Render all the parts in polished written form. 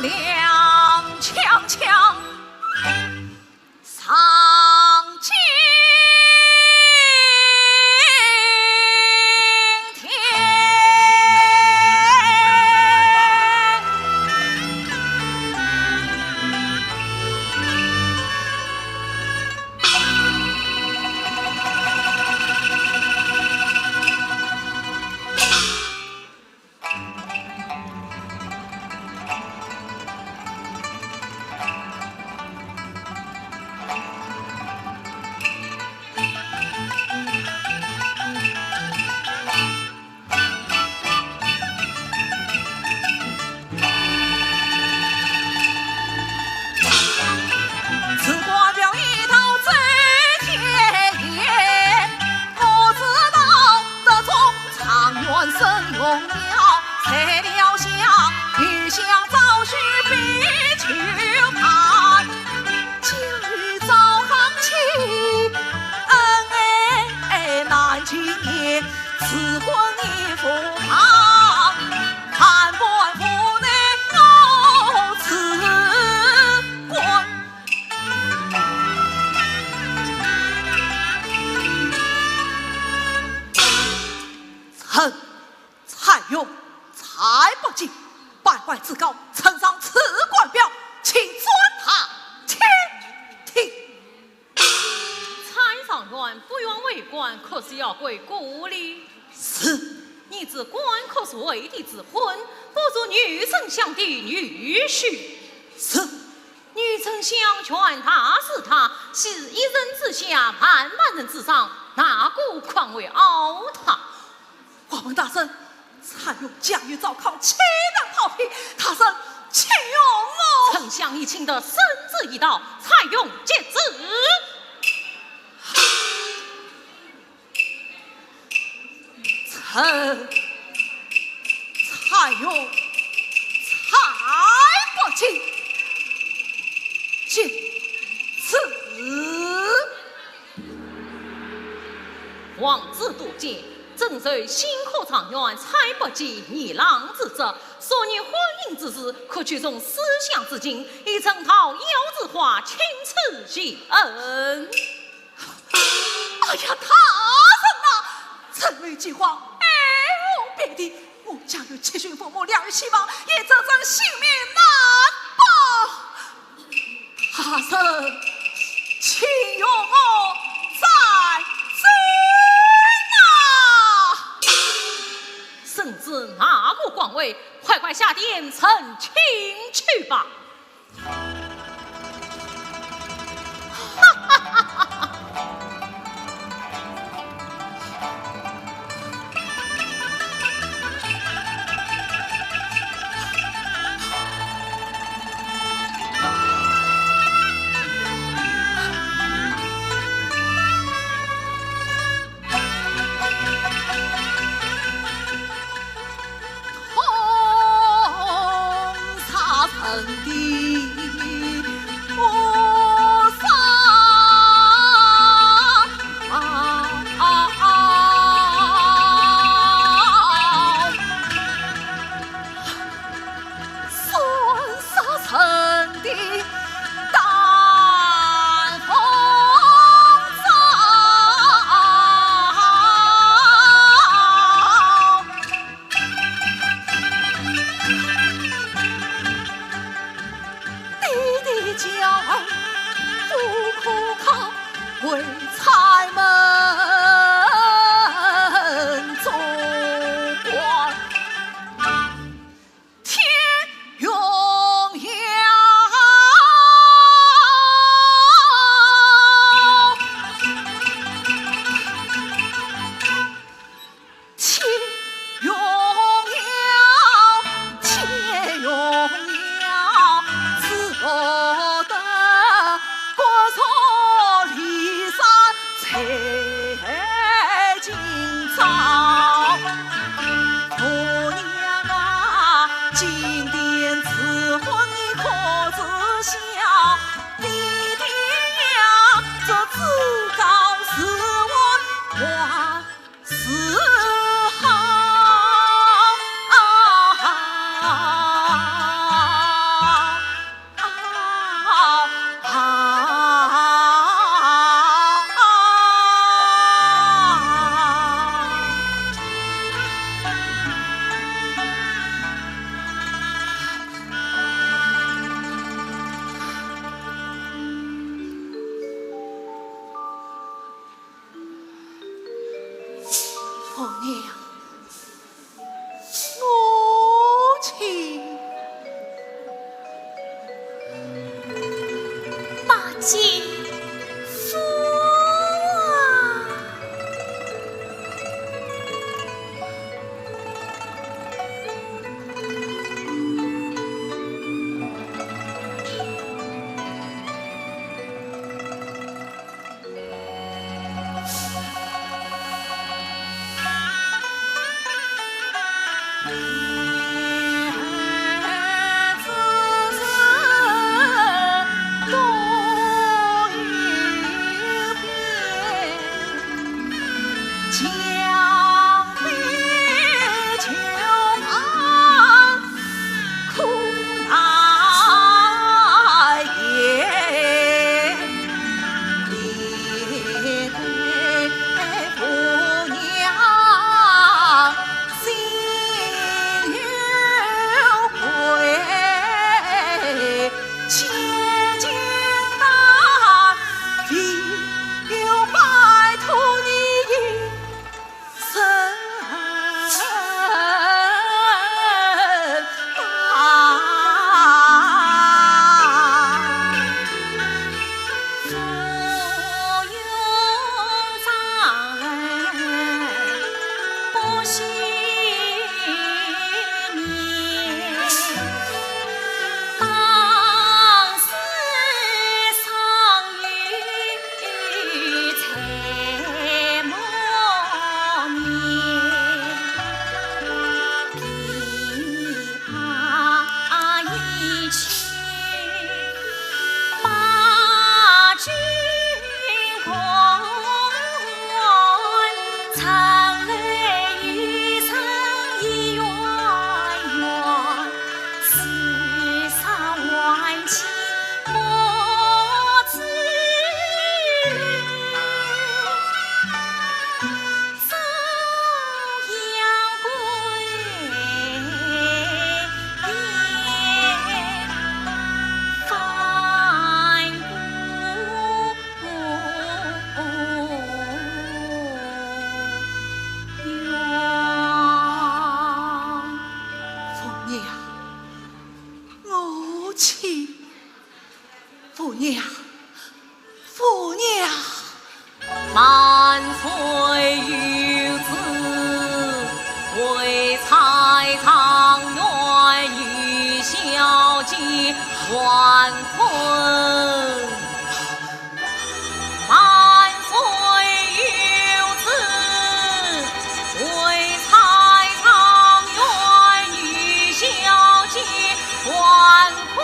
踉跄上京蔡邕才不济，败坏自告，呈上此官表，请遵他前听。蔡上元不愿为官，可是要归故里。是，你知官可是为帝之婚，不如女丞相的女婿。是，女丞相劝他是他，是一人之下，万人之上，哪个况为熬他？华文大圣，蔡邕驾驭赵康，岂能逃避？他生请用我。丞相已请得圣旨已到，蔡邕接旨。蔡邕才不起，请此皇子渡劫，正是辛苦长远，才不及逆郎之责。所以婚姻之事，可取从思想之境，以成套腰之话，请赐谢恩。哎呀，他人呐，臣为计划，无别的，我将与七旬父母两人希望，也这真性命难保。他人，请用我再圣旨哪个官位？快快下殿呈请去吧。我杀为财藏源于小姐还困，万岁有旨，为财藏源于小姐还困。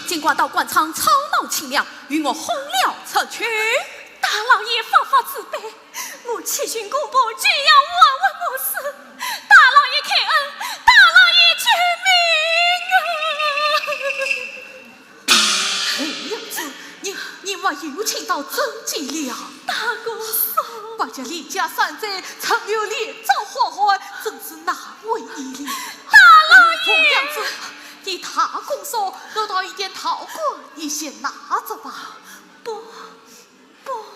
尽管到官场吵闹清凉，与我轰了出去。大老爷发发慈悲，我七旬姑婆只要问问我事，大老爷开恩，大老爷冤娘子，你我有请到真机了。大公嫂，把这李家三寨曾有连遭祸害，真是难为你了。大老爷，娘子。你大公嫂得到一点桃果，你先拿着吧。不，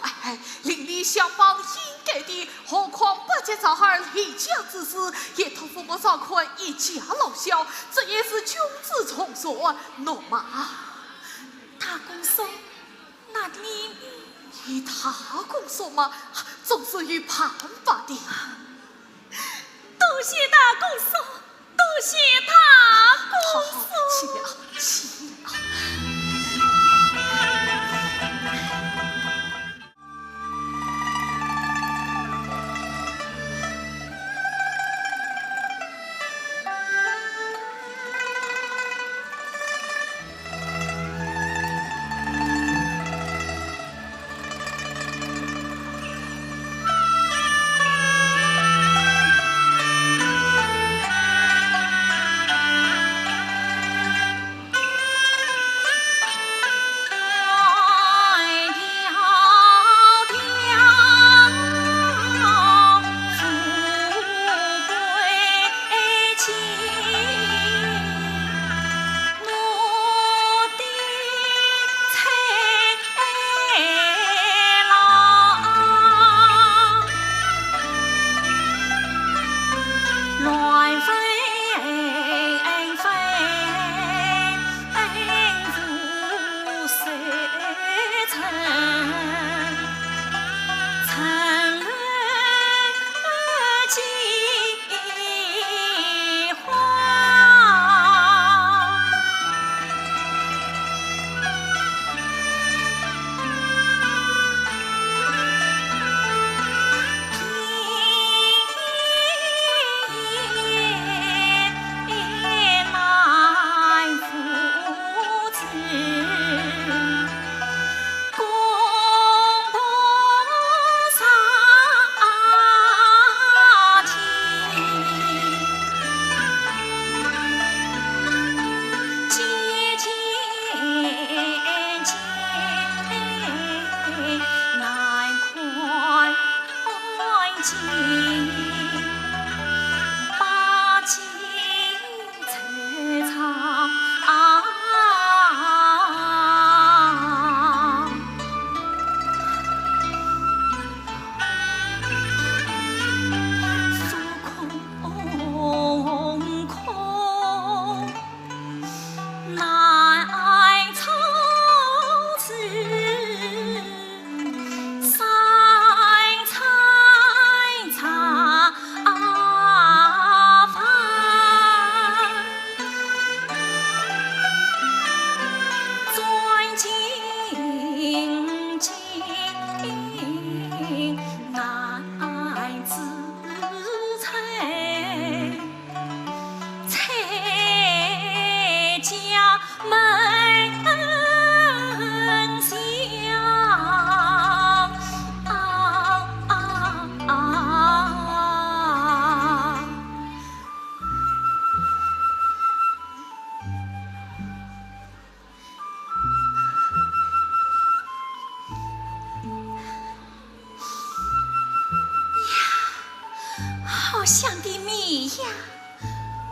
哎，邻里相帮应该的，何况不见小孩离家之事，也托付我少坤一家老小，这也是君子重说，喏嘛。大公嫂，那你大公嫂嘛，总是有办法的。多谢大公嫂。多谢大公嫂，起了。花。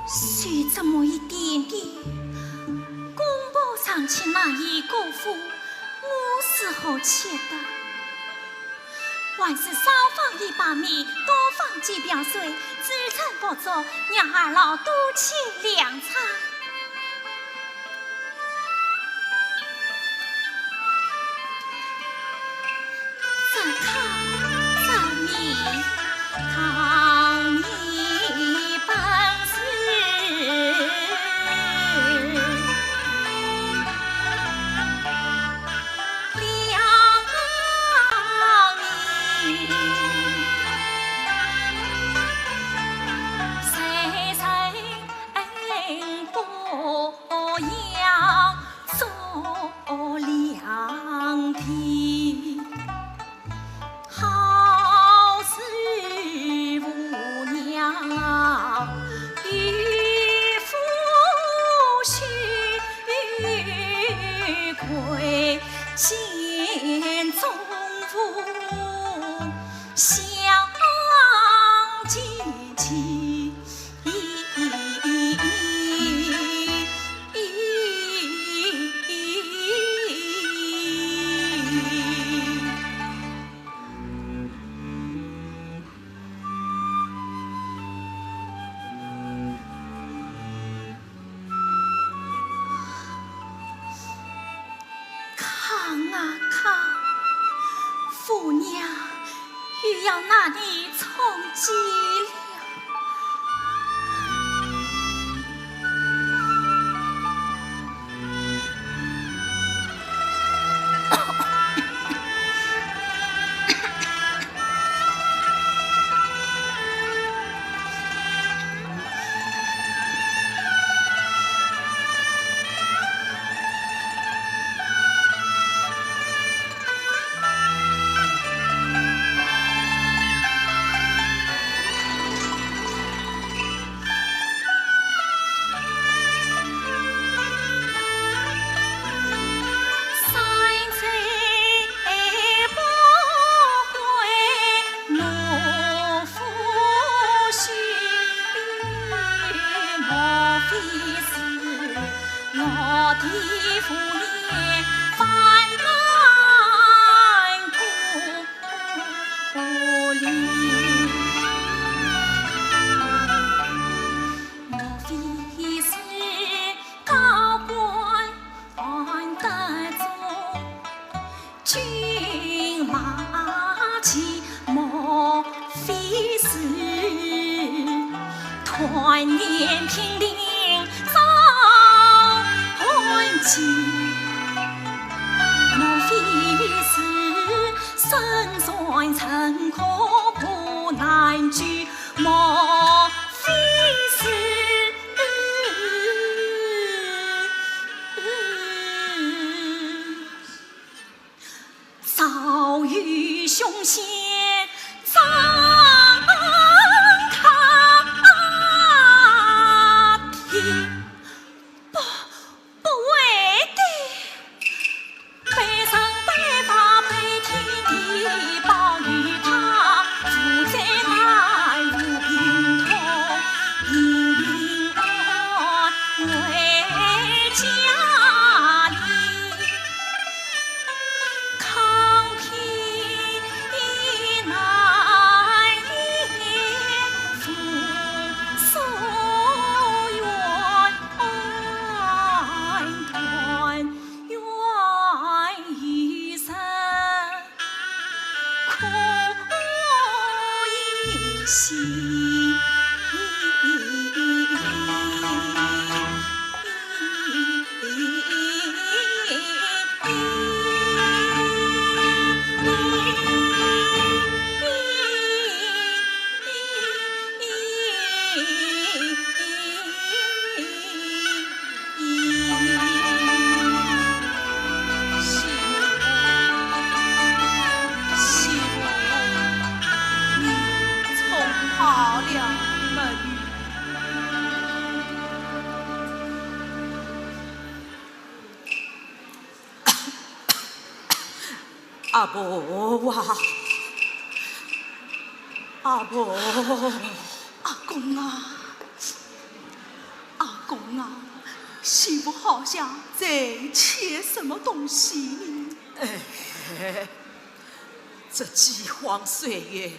许这么一点点，公婆上去那一个夫，我是好吃的。还是少放一把米，多放几瓢水，煮成不足，让二老多请两餐。这汤这米，汤米本是见中夫相见齐，康啊康，父娘欲要那里充饥了。团年平定早欢庆，莫非是身在尘可不难居？莫非是遭遇凶险？阿婆啊，阿婆，阿公啊，啊，媳妇好像在切什么东西呢？这饥荒岁月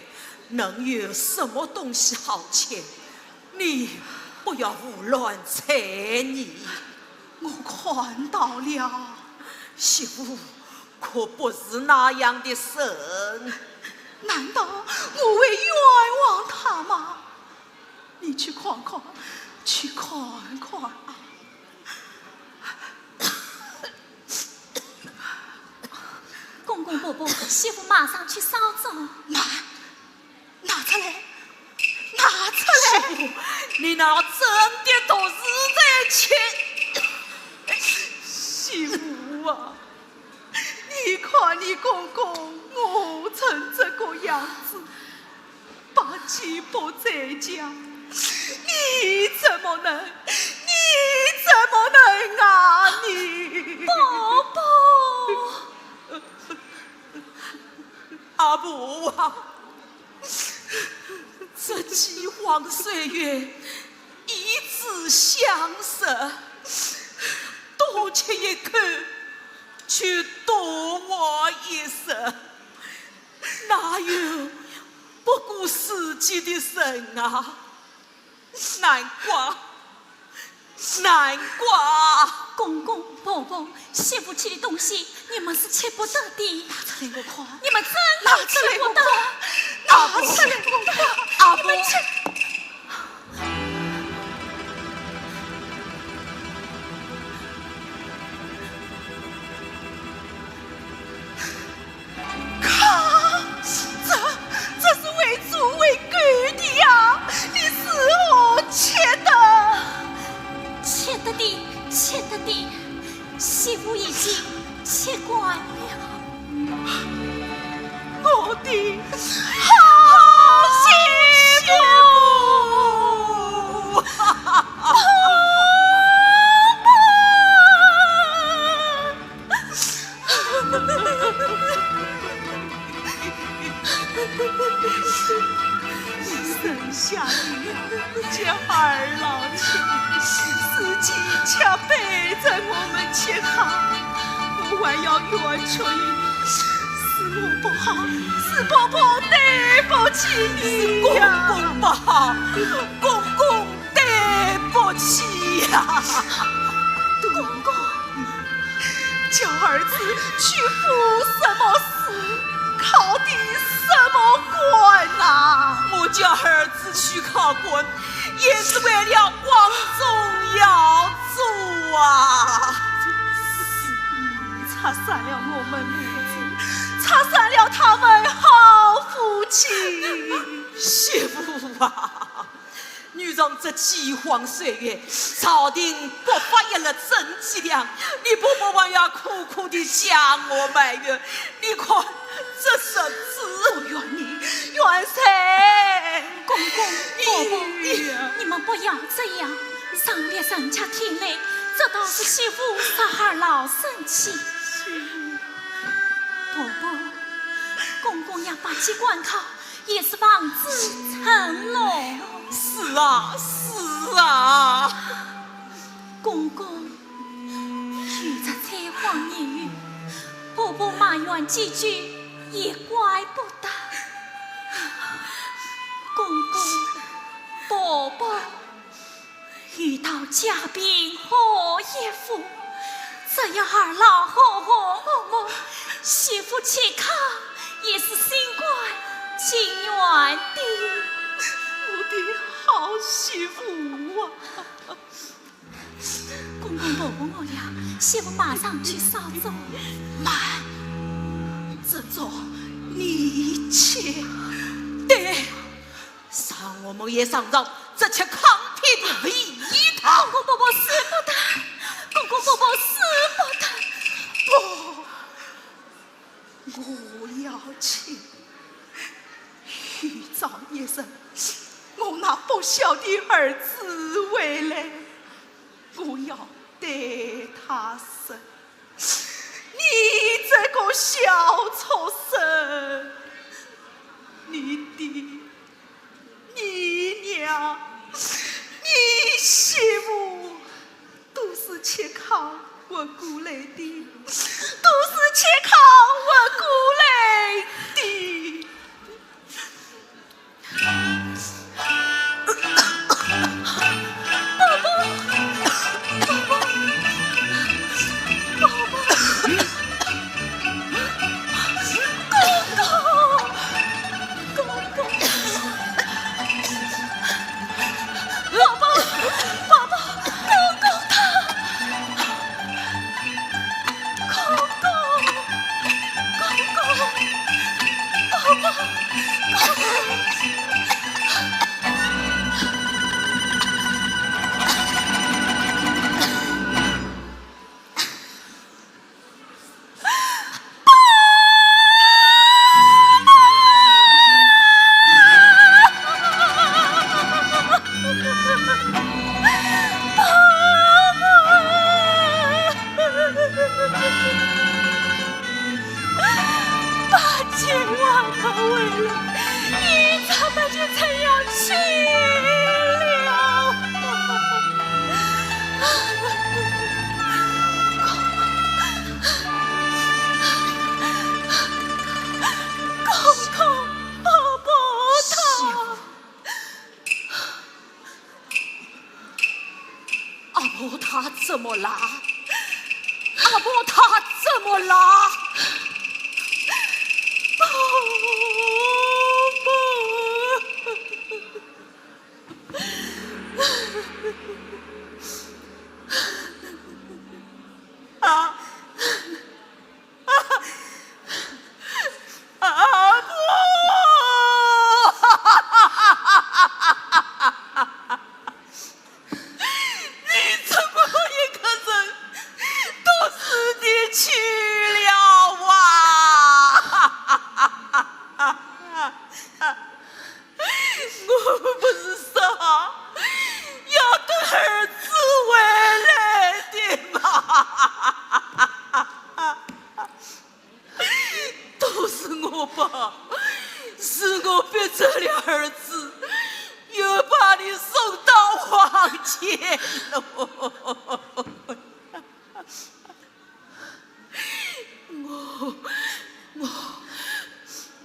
能有什么东西好切？你不要胡乱猜疑。我看到了，媳妇可不是那样的神。难道我会冤枉他吗？你去看看，去看看啊！公公婆婆，媳妇马上去烧走。拿出来，拿出来！媳妇，你那真的都是在切。媳妇啊，你看你公公饿成这个样子，把鸡婆在家，你怎么能啊你？婆婆，阿婆啊，这饥荒岁月一直相舍，多吃一口去多活一生，哪有不顾自己的神啊？难怪！公公婆婆，媳妇切的东西你们是切不得的。拿出来我看，你们真拿的出来我切不得。看，拿出来我看，阿婆，这是为主为贵的呀！你是我切的，切得的，媳妇已经切惯了。我的好媳妇。生下你这二郎亲，自己却背着我们前行，我还要冤屈你，是我不好，是婆婆对不起你公呀，公不好，公公对不起呀。公公，叫儿子去服什么事，考的什么官啊？我叫儿子去考官，也是为了光宗耀祖啊！擦散了我们母子，擦散了他们好夫妻。媳妇啊，女人这饥荒岁月，朝廷不发一粒真几两，你婆婆还要苦苦地向我埋怨，你看这日子，我怨你，怨谁？公公婆婆，你们不要这样，上别人家听来，这倒是媳妇撒儿老生气。婆婆，公公要把鸡管好，也是望子成龙。是啊，是啊。公公，遇着灾荒年雨，婆婆埋怨几句也怪不得。公公，婆婆，遇到家贫何一夫，这样二老和和睦睦，媳妇切糠也是心怪情愿的。我的好媳妇啊！公公婆婆，我呀，媳妇马上去烧走。慢，这种你切对，上我们也上上这吃糠皮的味道。公公婆婆死不得，公公婆婆死不得。我要切。豫章一声，我那不孝的儿子回来，我要对他说：你这个小畜生，你爹、你娘、你媳妇他怎么了？阿婆他怎么了？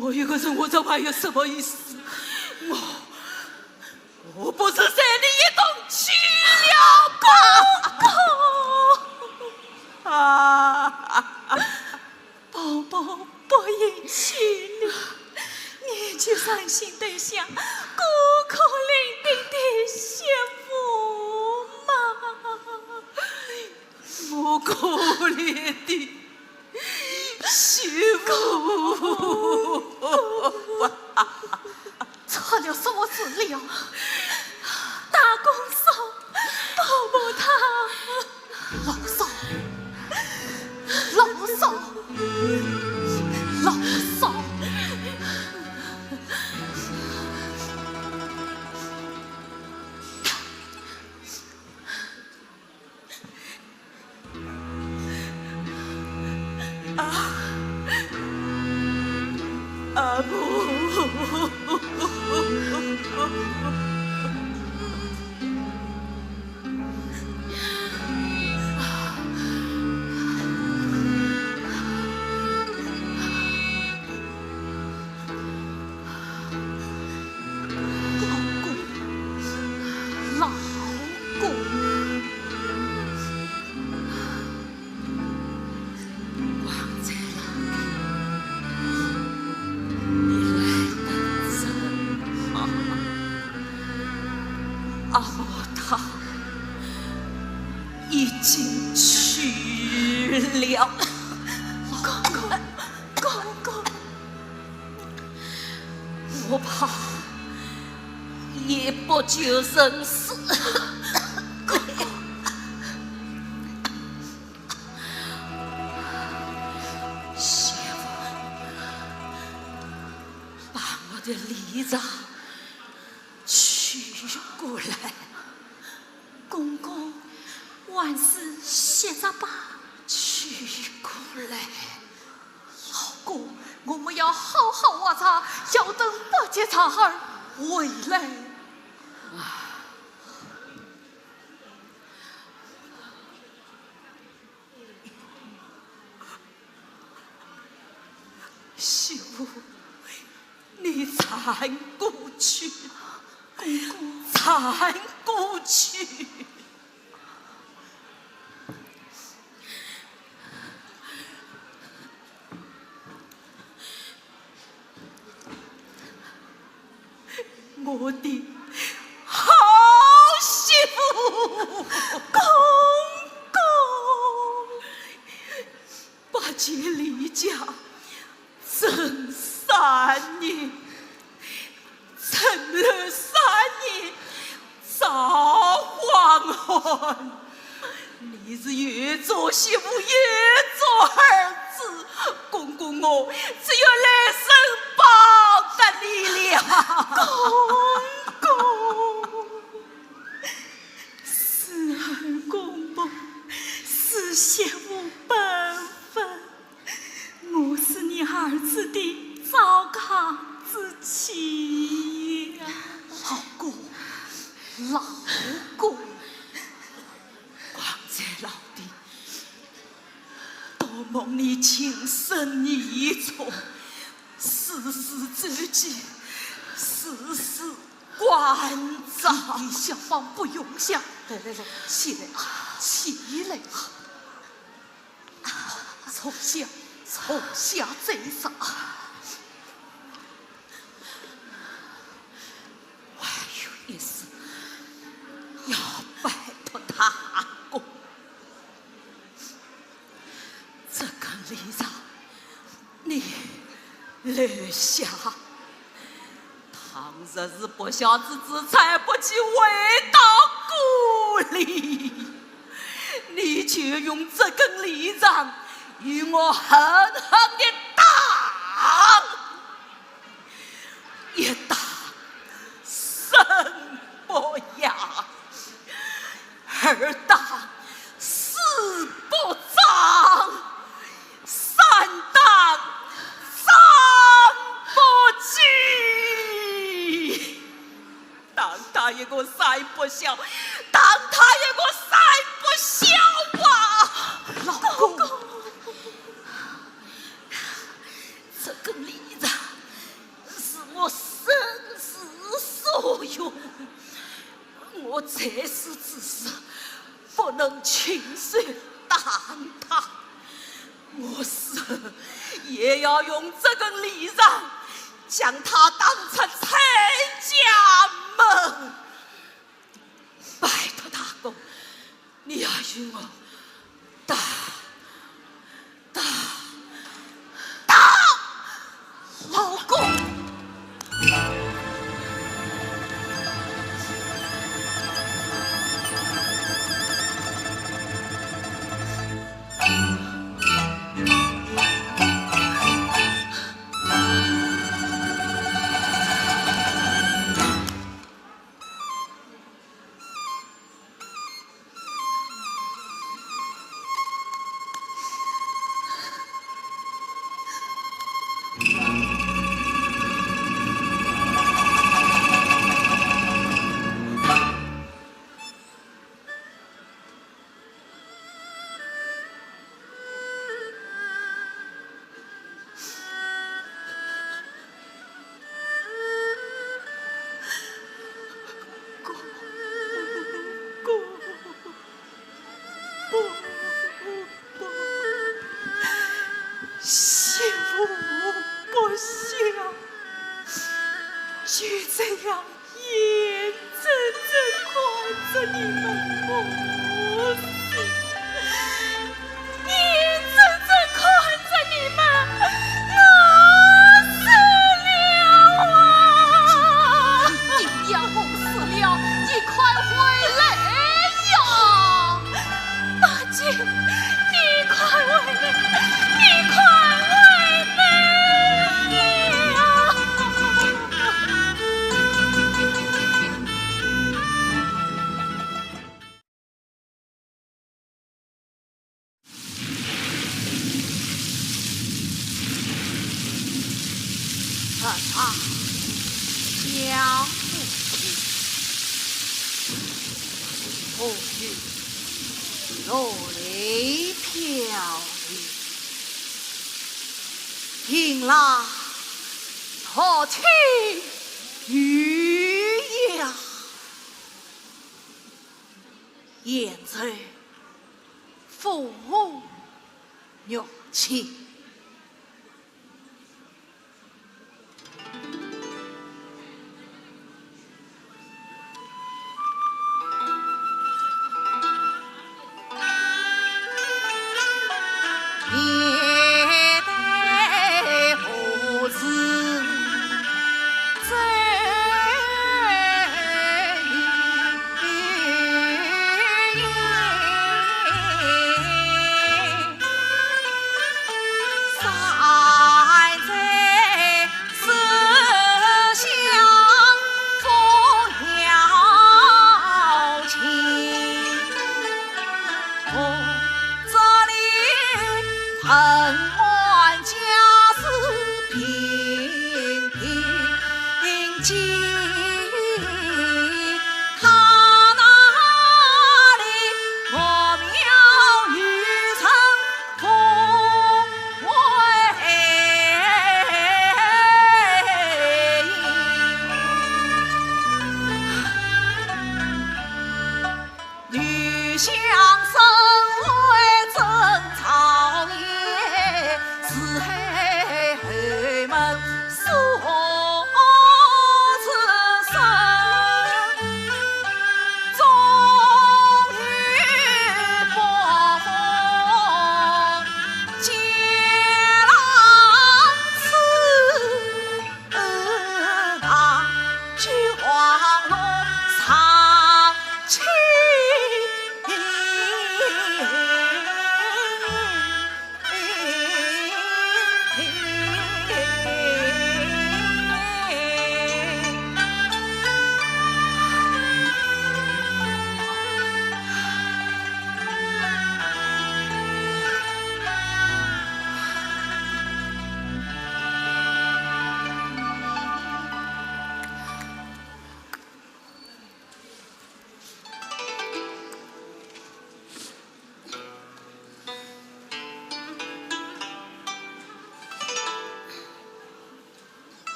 我一个人，我这还有什么意思？我不是带你一同去了宝宝不应去了，你去伤心的想孤苦伶仃的媳妇吗？我可怜的媳妇，错了什么事了？大公嫂，宝宝他老嫂，老嫂，老嫂。阿婆，老公，王在哪里？你来得早。阿婆她已经去了。公公，我怕也不久人死。公公，媳妇，把我的梨子取过来。公公，万事歇着吧。取过来。老公，我们要好好挖茶，要等八戒茶儿回来。媳妇，你搀过去，公公，搀过去。我的好媳妇公公，八戒离家整3年，成了3年早黄昏。你是越做媳妇越做儿子，公公我只有来生报答你了。公公，是儿公公，是媳妇本分，我是你儿子的糟糠之妻呀。老公，老公，光在老弟，多蒙你亲生遗宠，事事周济，事事关照。你小芳不用想，来，起来，起来。从下这上。我有一事要拜托他公，这个礼让你留下。倘若是不孝之子，才不去回到故里，你就用这根礼让与我狠狠地打，一打生不雅，二打死不葬，三打三不记。当他一个三不孝，当他一个三不孝啊！老公，这个礼让是我生死所用，我这时之事不能轻率担当，我是也要用这个礼让将他当成亲家门。拜托大公，你要与我打老公。媳妇不孝，就这样眼睁睁看着你们饿死，眼睁睁看着你们饿死了啊！丁阳公死了，你快回来呀！八戒，你快回来！你快回来呀！啊，娘不听，不许落泪飘零。迎来托听雨呀，言在父母娘亲。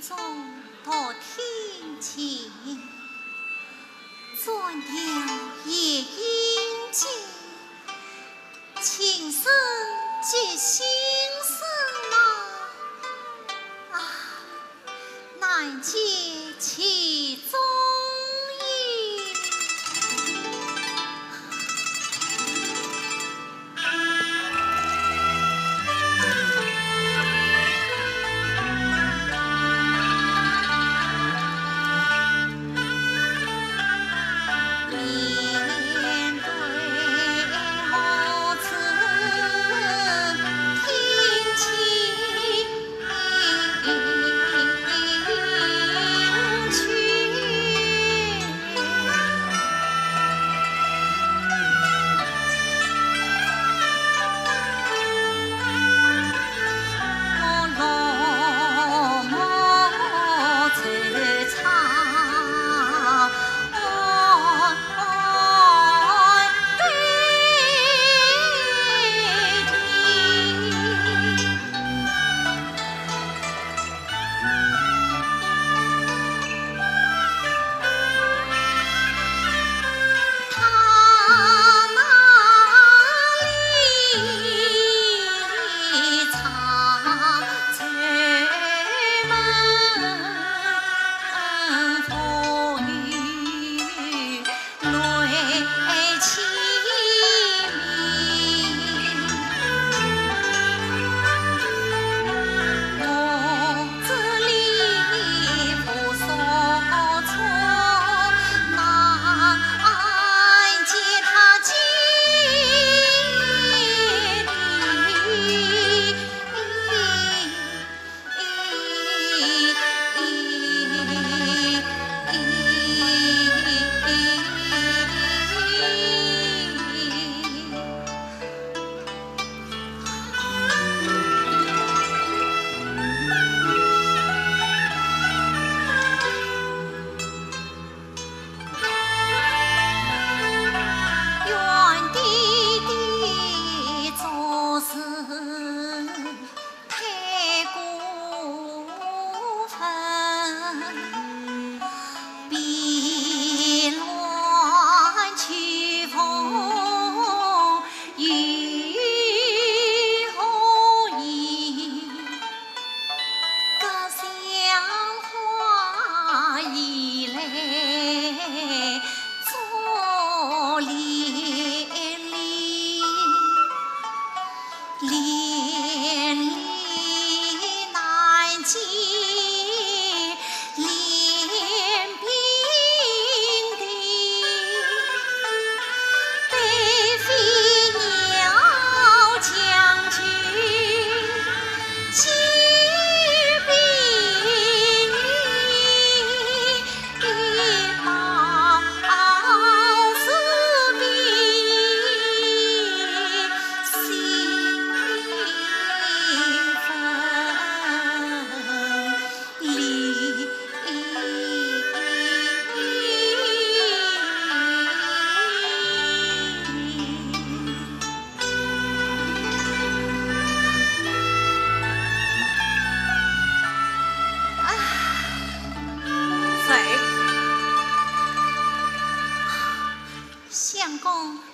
中到天前，左右也应见，情深结心深啊，难解其中意。去。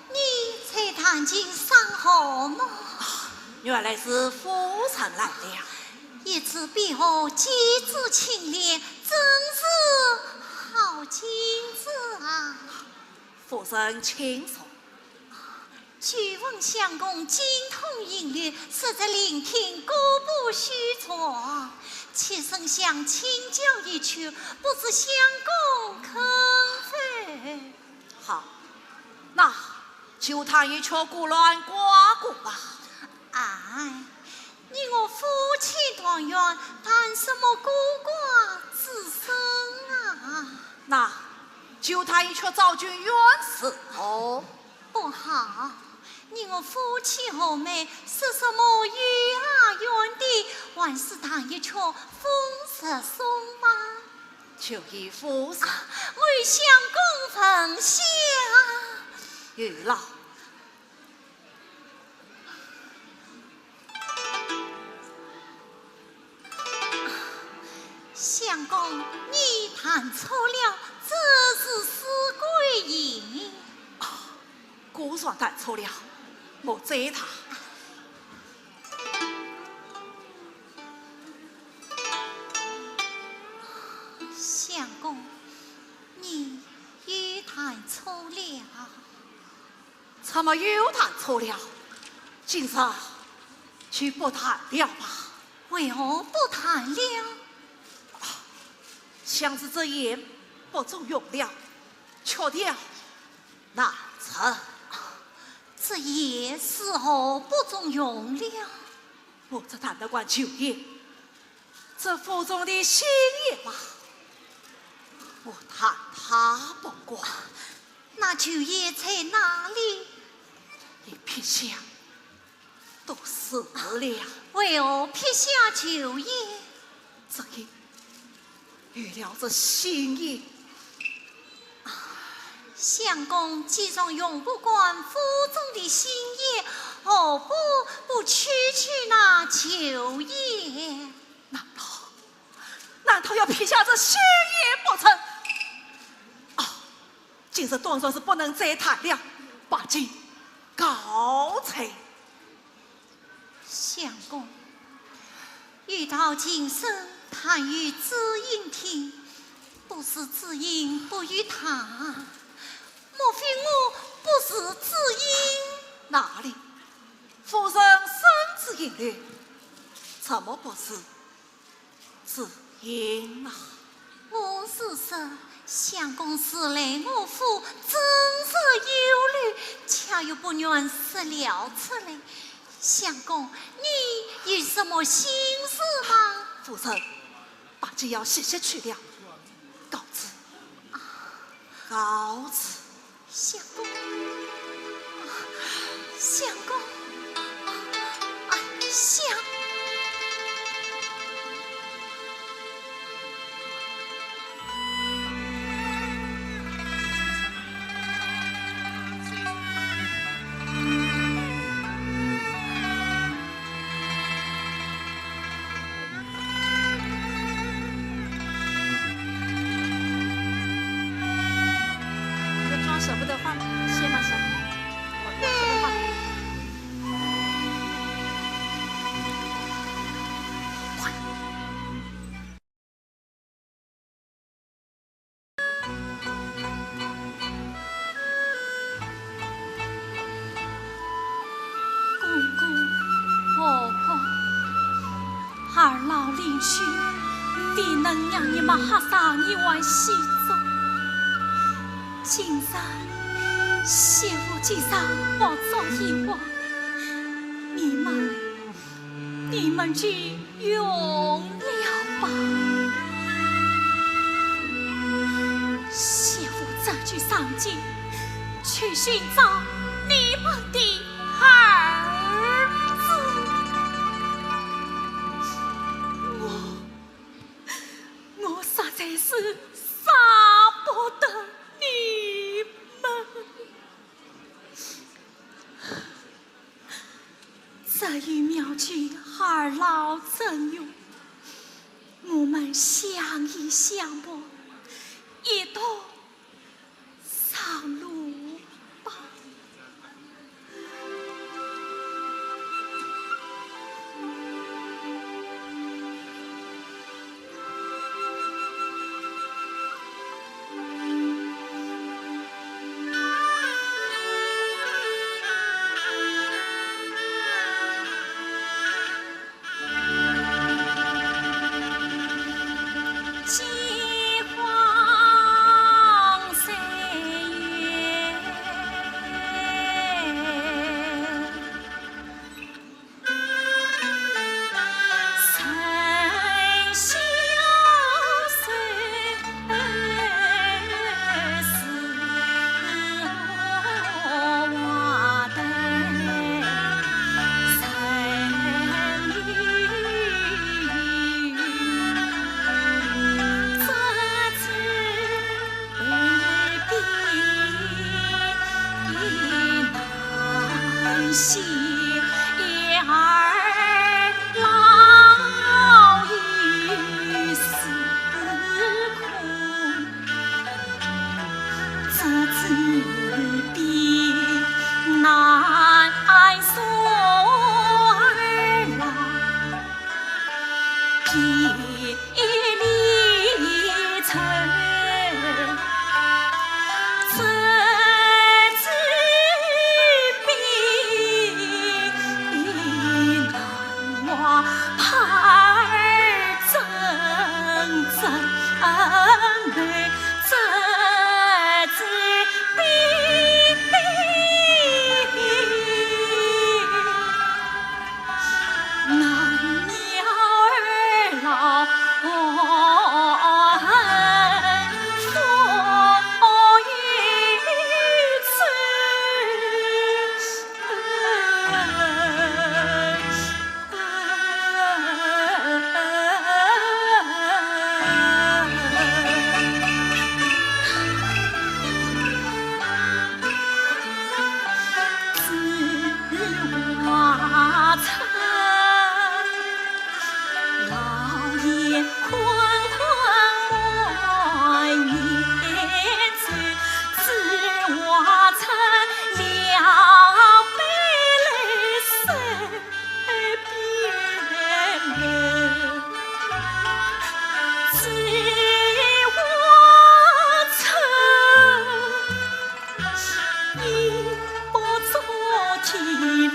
你才谈进上好么？原来是夫人来了。一次比后机智清廉，真是好君子啊！夫人请说。据闻相公精通音律，实在聆听歌不虚传。妾身想请教一曲，不知相公肯否？好，那就弹一曲《古乱瓜鼓》吧。哎，你我夫妻团圆，谈什么孤寡之声啊？那就弹一曲《昭君冤死》哦。不好，你我夫妻和美是什么育儿园的？还是谈一曲《风色颂》吧？就以夫人为相公分享。与老。相公，你弹错了，这是四桂吟。孤算弹错了，莫责他。相公，你又弹错了。怎么又弹错了？今日就不弹了吧？为何不弹了？像是这言不中用了，却掉难成。这夜时候不中用了。我这谈得惯酒宴，这府中的新爷嘛，我谈他不惯。那酒宴在哪里？一撇下都死了。为何撇下酒宴？这一遇了这新爷，相公既然用不惯府中的新爷，何不去那酒宴？难道要撇下这新爷不成？啊，今日当然是不能再谈了，把今告辞。相公，遇到今生谈与知音听，不是知音不与谈。莫非我不是知音？哪里？夫人生之音律，怎么不是知音啊？我是说，相公是来我府，真是有虑，恰又不愿说了出来。相公，你有什么心事吗？夫人，把这药歇歇去了，告辞。告辞。相公，相公，相。舍不得换，歇吧歇。舍不得换。快！公公、婆婆，二老临去，定能让你们吓傻你玩戏走。今日媳妇既然莫做一话，你们就用了吧。媳妇这去上京，去寻找你们的儿子。我实在是舍不得你们。这一秒去二老赠用，我们相依相伴，一同上路吧。喜儿老于死苦，这子必难说儿郎，别离愁。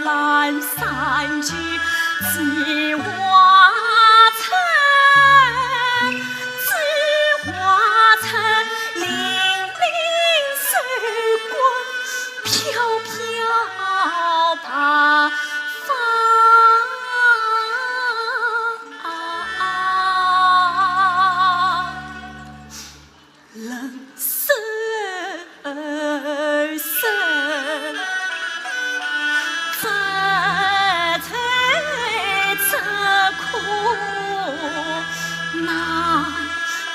南山居，紫华城，紫华城，粼粼水光，飘飘八方。冷飕飕。那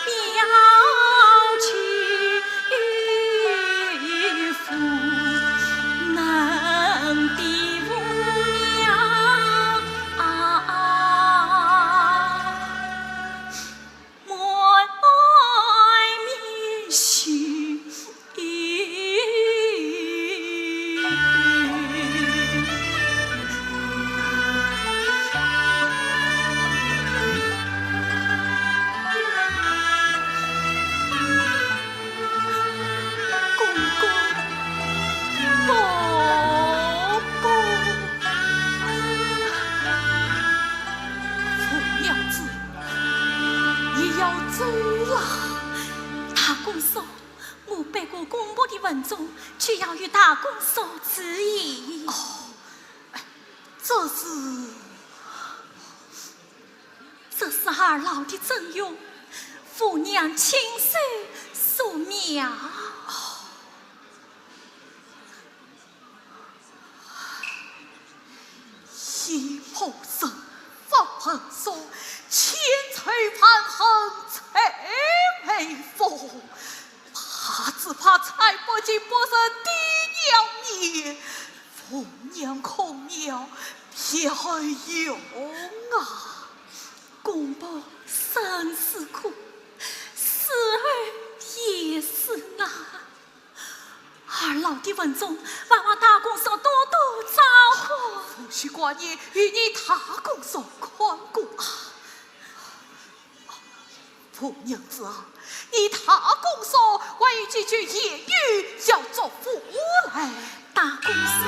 苗去夫能的无娘爱面须走了，大公嫂，我背过公婆的文中，却要与大公嫂致意。这是二老的赠用，父娘亲手所描。一谋生，放横说，千锤盘横才为锋。只怕才不尽不是的娘面，父娘恐要飘勇啊！公婆生是苦，死儿也是难。二老的文中，望大公嫂多多照顾。夫婿寡言，与你大公嫂宽顾啊！父娘子啊，你大公嫂关于几句言语要做福来。大公嫂，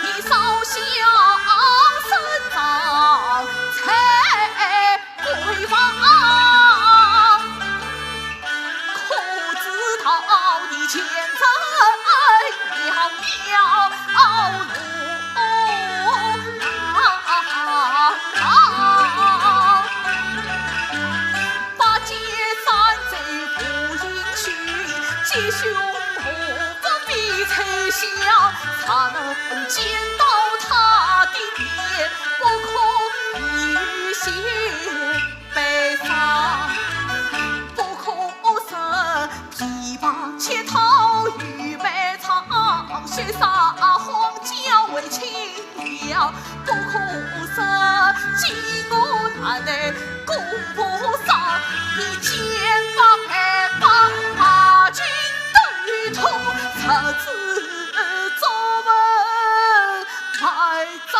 你稍想伸张才归房，可知道你前程渺渺路。兄不必猜想，才能见到他的脸，不可预先悲伤，不可生琵琶切桃玉梅长，雪上了不可舍，今我大内顾不上，你剑法百法，马军对头，策子作文埋葬。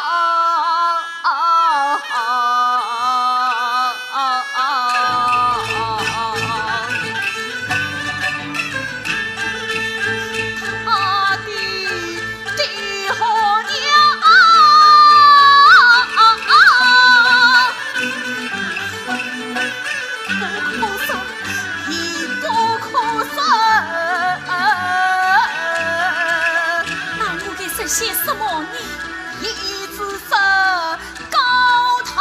些什么呢？一字声高堂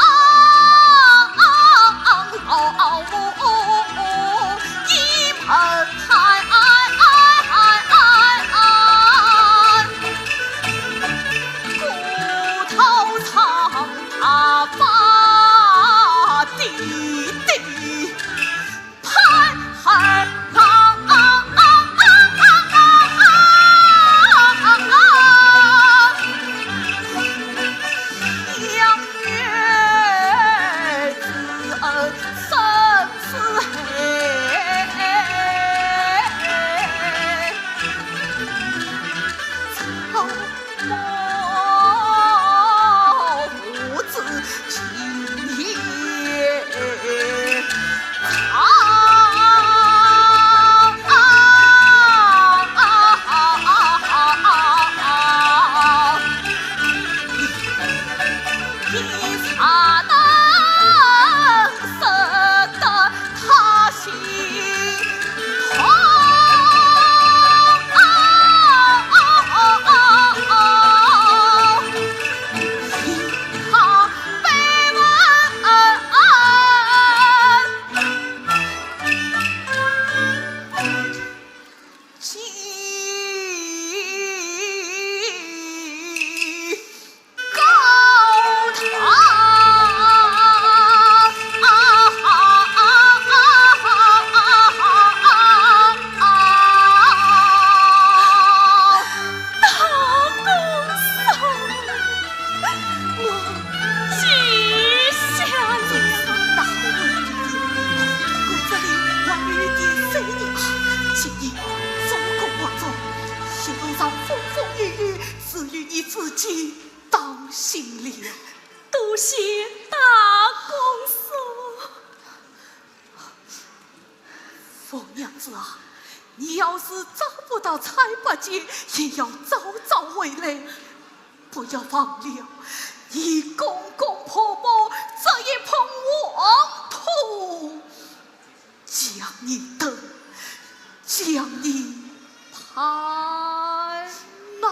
木，一盆台骨头长他把弟弟拍当心了，多谢大公嫂。凤娘子啊，你要是找不到财帛姐，也要早早回来，不要忘了你公公婆婆这一捧黄土，将你等，将你盼呐。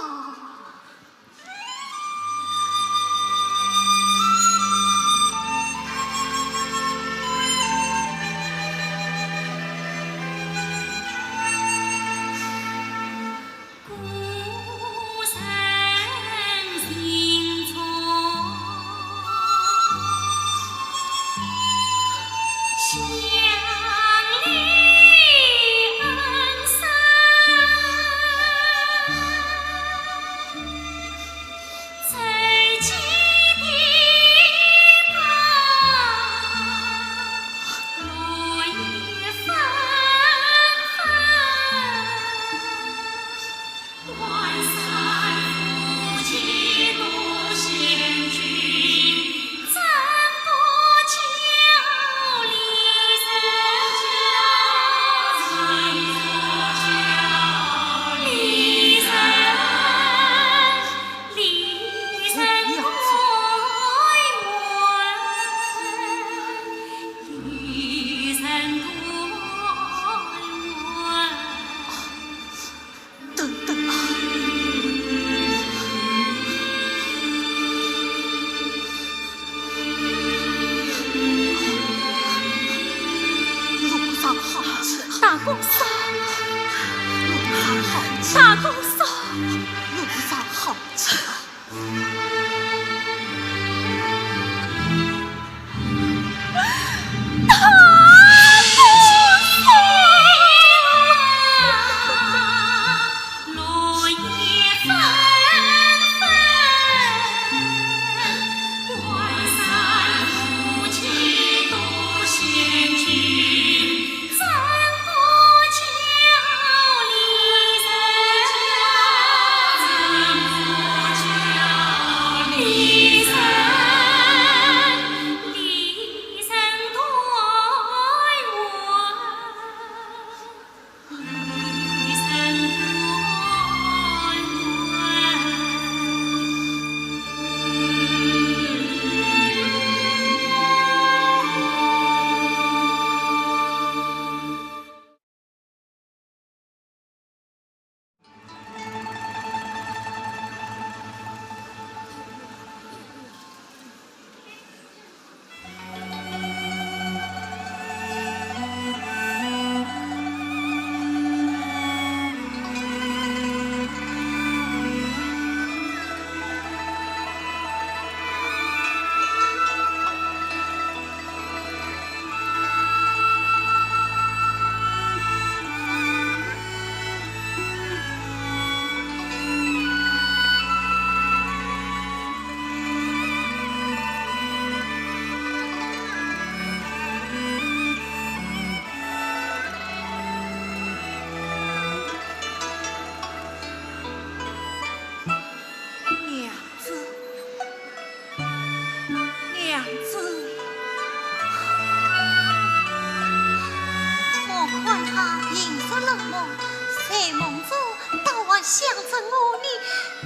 想着我呢，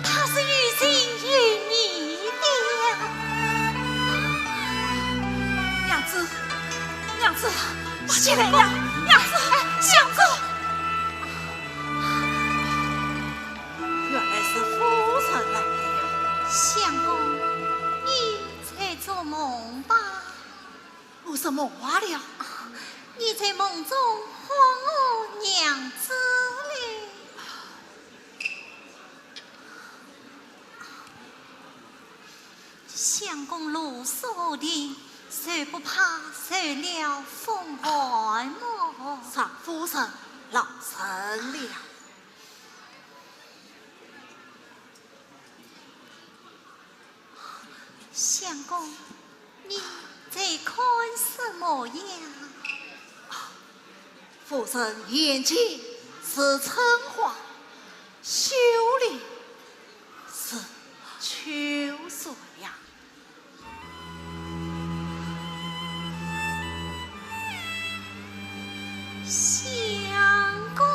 他是于情于义的。娘子，娘子，我进来了，娘子，娘子，原来是夫人来了。相公，你在做梦吧？我是梦话了。你在梦中唤我娘子嘞？相公啰嗦的，谁不怕受了风寒么？上夫人老身了。相公，你在看什么呀？夫人眼前是春花，袖里是秋水呀。相公，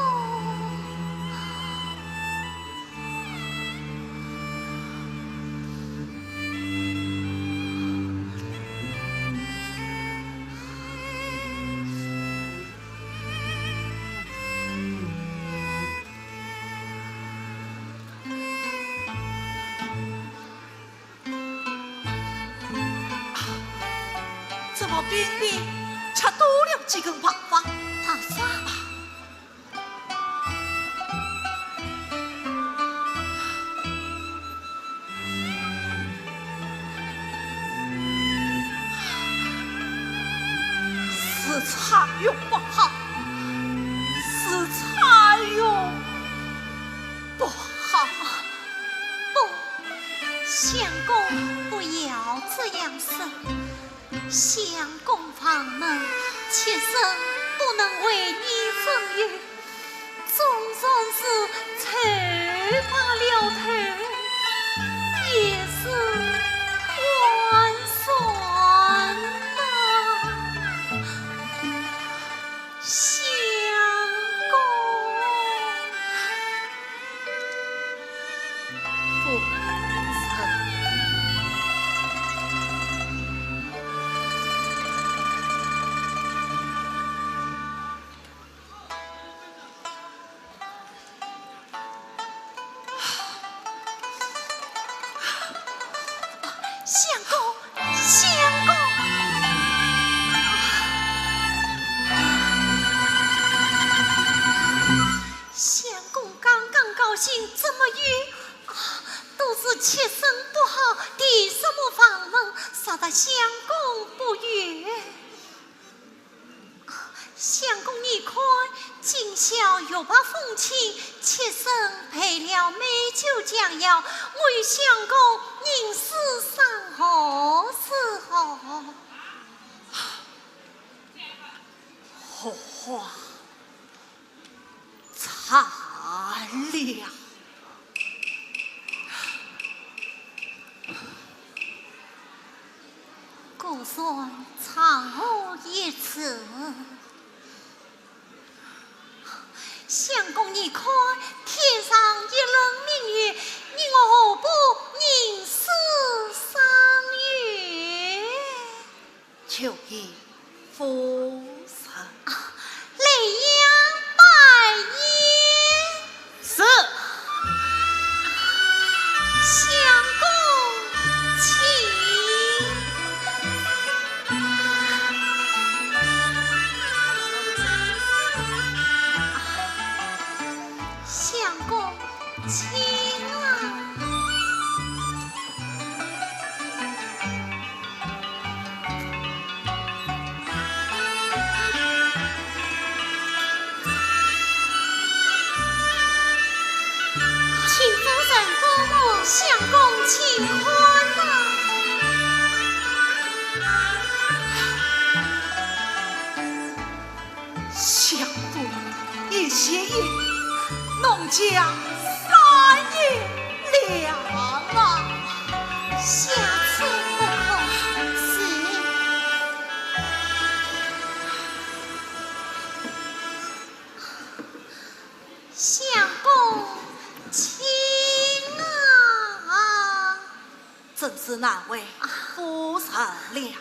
怎么冰里却多了几根白发？大发。是采用不好，是采用不好。不，相公不要这样说。相公房门，妾身不能为你风雨，总算是扯罢了头，也是万算呐。相公，夫人，相公，相公。相公刚刚高兴这么远都是妾身不好的什么房门，杀得相公不悦。相公你看，今宵又把风情，妾身配了美酒佳肴，我与相公吟诗上何时好？荷花残了。故算长河一次。相公你看，天上一轮明月，你我何不吟诗赏月？求以夫人雷阳拜宴。是。相公请。相公请啊。请夫人过目，相公请宽呐。相公一歇夜，弄将3夜了啊！下次不可。是。相公请。事难为夫人了。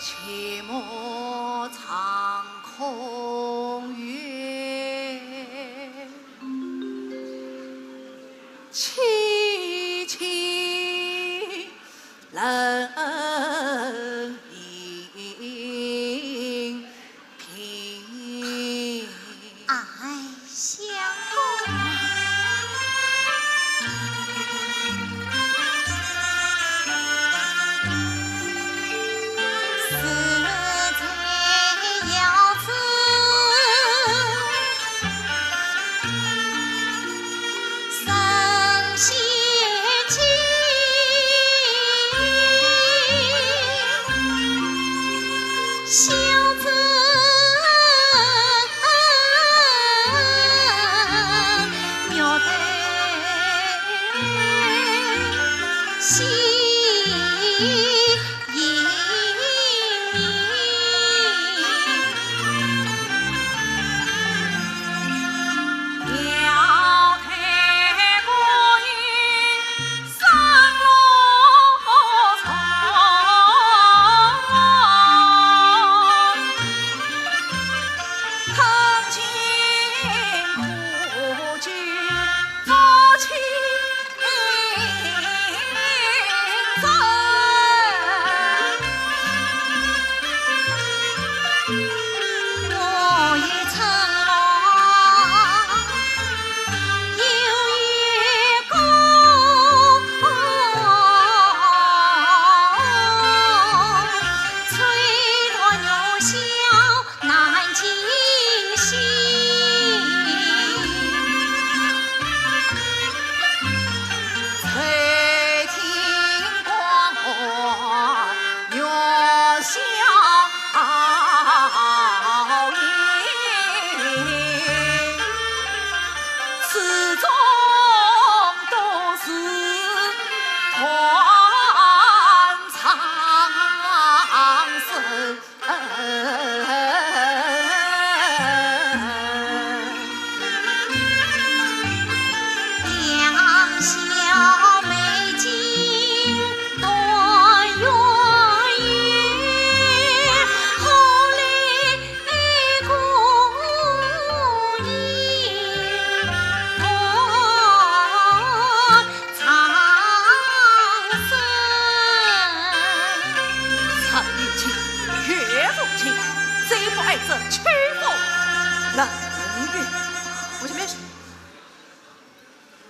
切莫长空月，凄凄冷饮平。爱相公。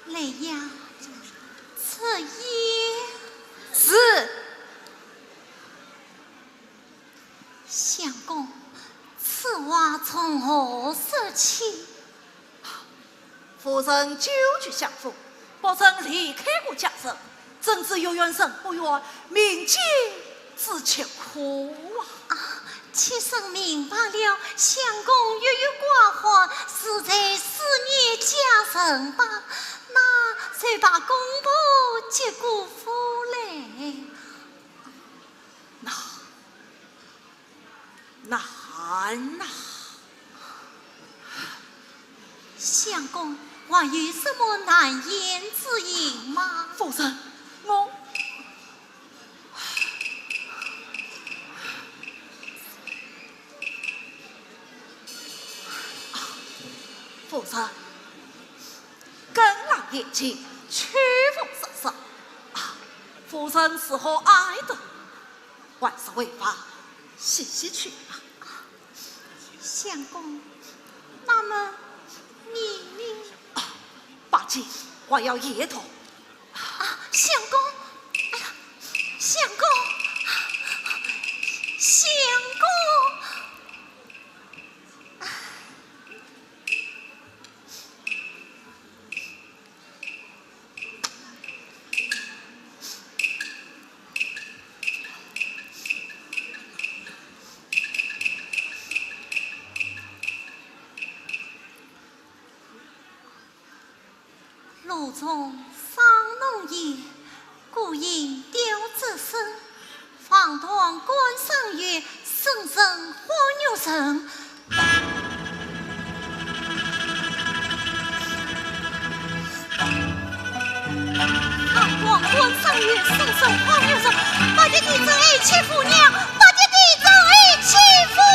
雷阳，此夜是相公，此话从何说起？夫人久居相府，不曾离开过家人，怎知有缘人不愿命贱之求苦啊！妾身明白了，相公郁郁寡欢，实在思念家人吧？那谁把公婆接过府来？难呐！相公，还有什么难言之隐吗？夫人，我夫人，更郎眼前屈服色色啊！夫人是何爱的？万事为法，洗洗去吧。相公，那么你八戒，我要叶头。相公，哎呀，相公，相公。路中赏农业，故应雕子声，方堂观赏乐，声声欢乐声。方堂观赏乐，声声欢乐声。八戒弟子爱妻妇娘，八戒弟子爱妻妇娘。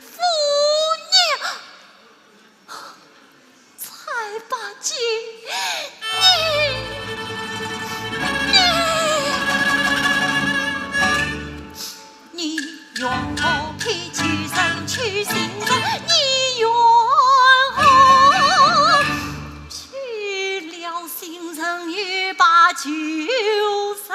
妇娘，才八戒，你愿何披去身去行人？你愿何去了行人欲把酒生？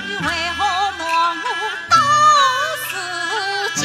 你为何忘我大事情？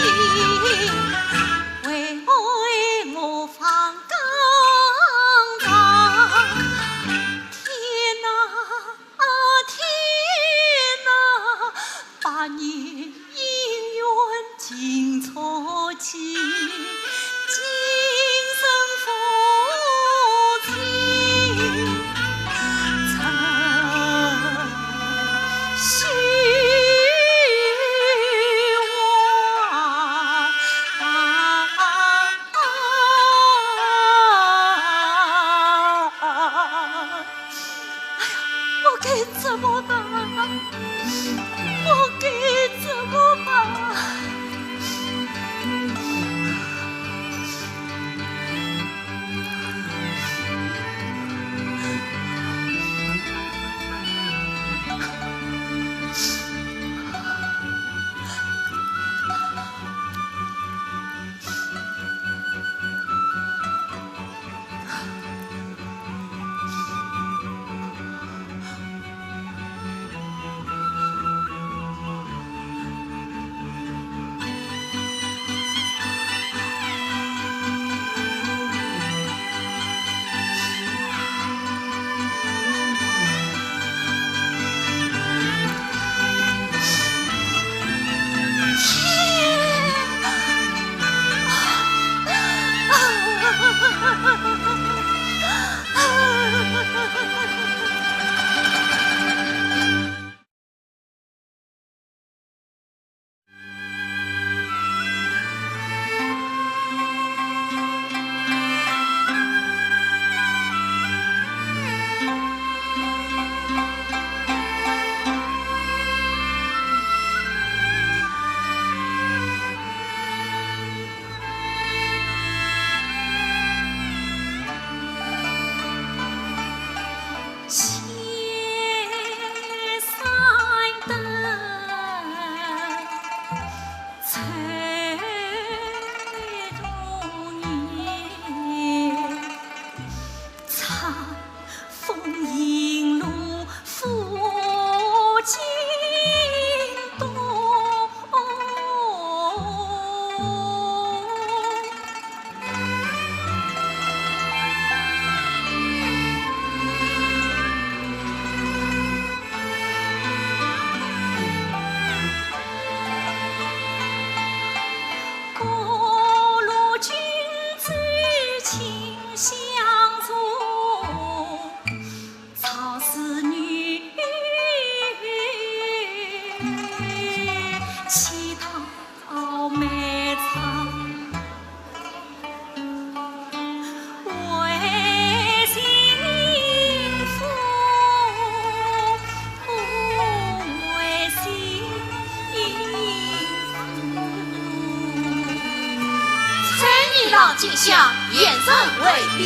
眼神为敌。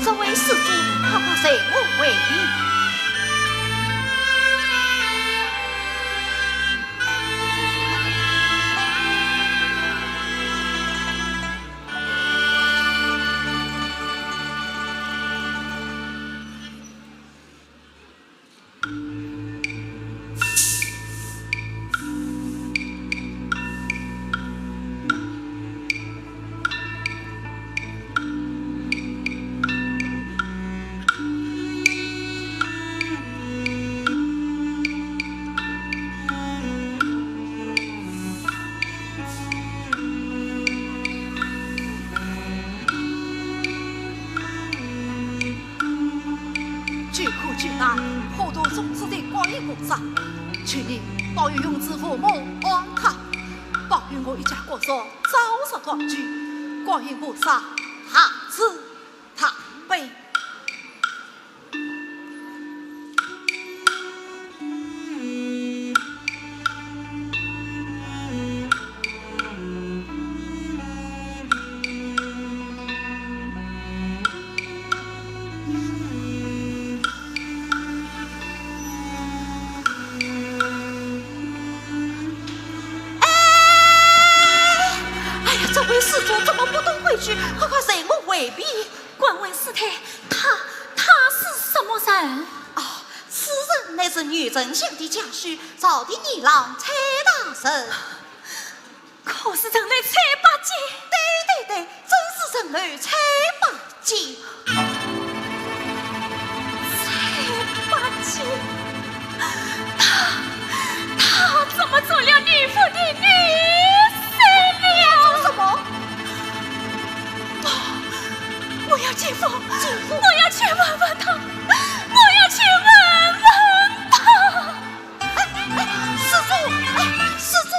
这位施主，可怕谁我为敌？好多种子的观音菩萨，求你保佑永子父母安康，保佑我一家过着早日团聚。观音菩萨，大慈大悲。施主怎么不懂规矩，快快随我回避！官文师太，他是什么人？哦，此人乃是女丞相的家婿，赵的二郎蔡大人。可是人类蔡八戒？对，真是人类蔡八戒。蔡八戒，他怎么做了女夫的女婿了？什么？我要见父，我要去问问他，我要去问问他。施主。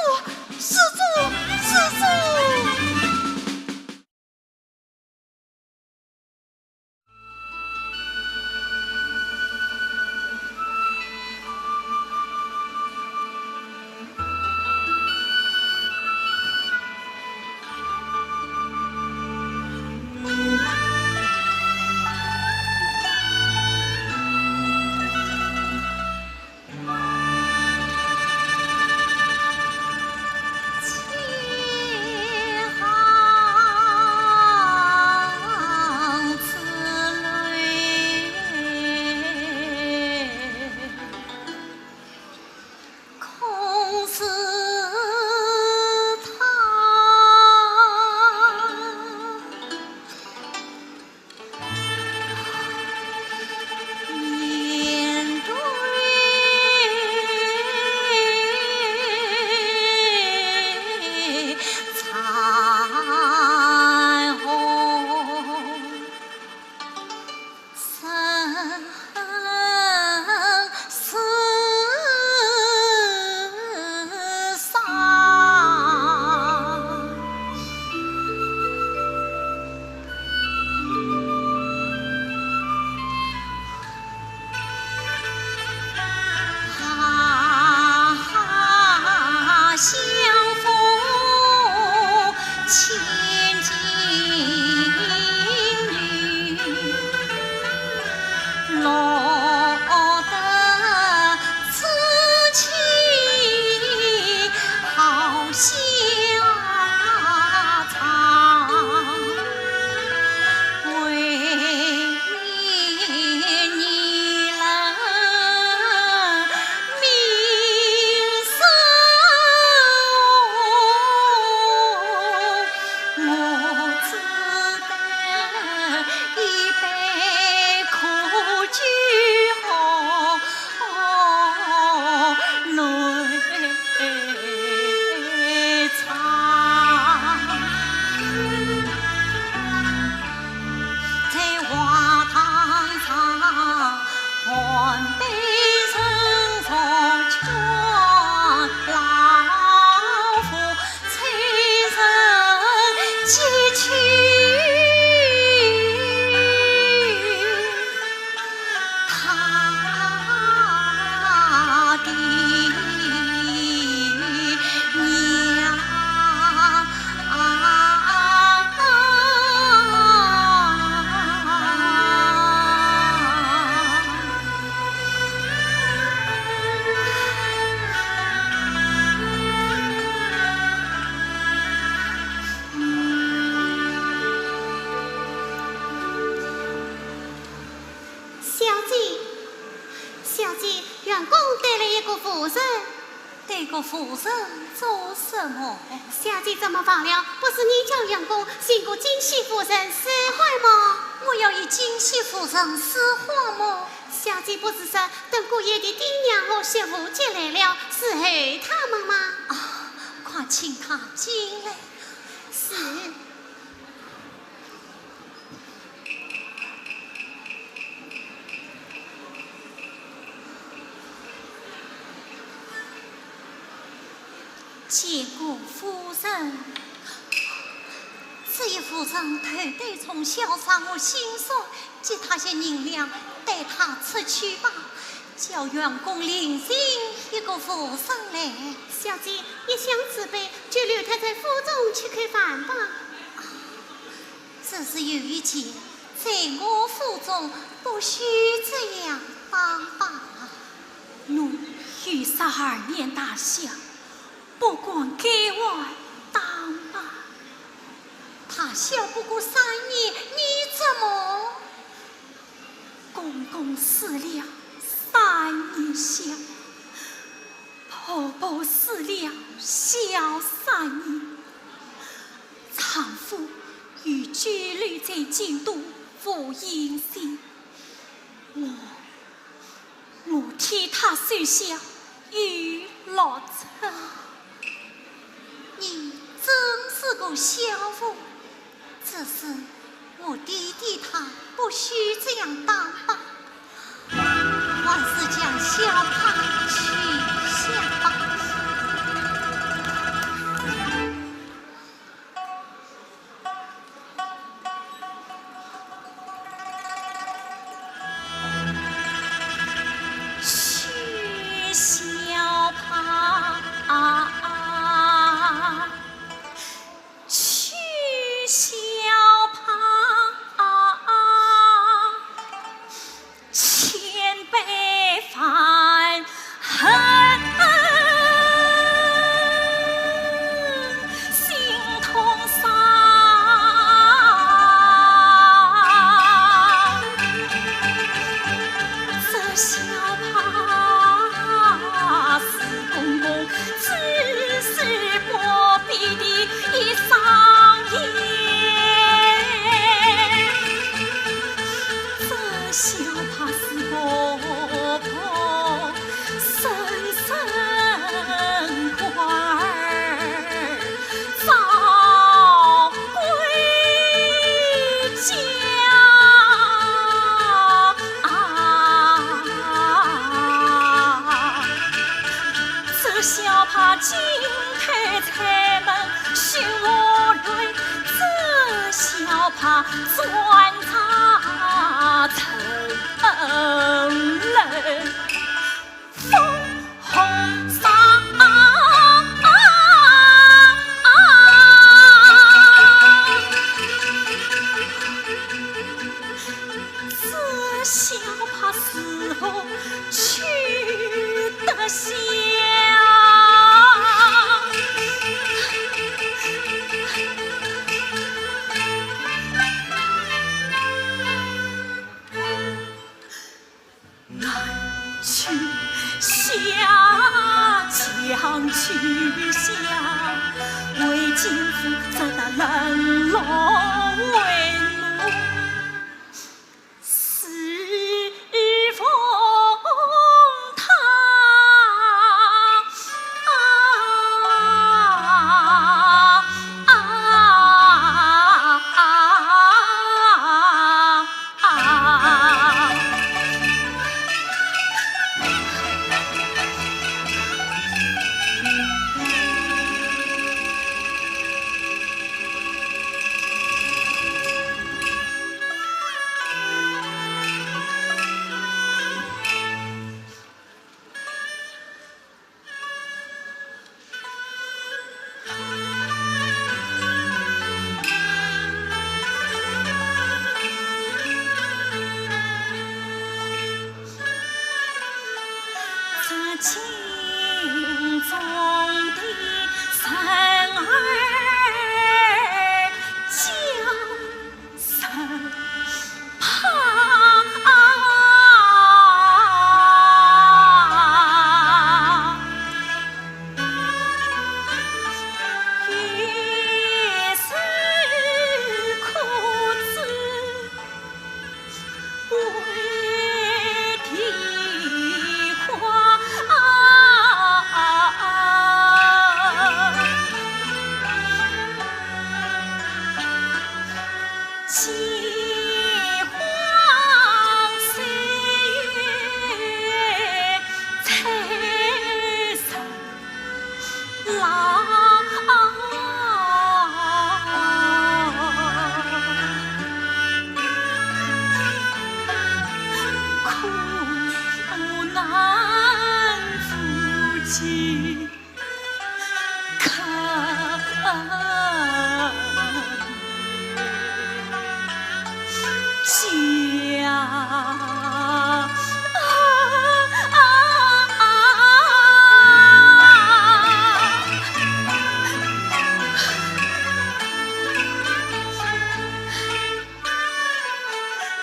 员工带了一个妇人，带个妇人做什么？小姐怎么忘了？不是你叫员工寻过金喜夫人使唤吗？我要与金喜夫人使唤吗？小姐不是说等过夜的爹娘和媳妇进来了，是候他们吗？啊，快请他进来。是。见过夫人，这一夫人头戴从小伤我心酸，接他些银两，带他出去吧。叫员工另寻一个夫人来。小姐一向自卑，就留他在府中吃口饭吧。这是有一件，在我府中不许这样当吧。奴与12年大小。不管给我当吧，他小不过3年，你怎么？公公死了3年小，婆婆死了小3年，丈夫与居留在京都赴阴性，我替他收下娱乐车。你真是个小妇，只是我弟弟他不许这样当吧，还是将小胖取下吧。取小胖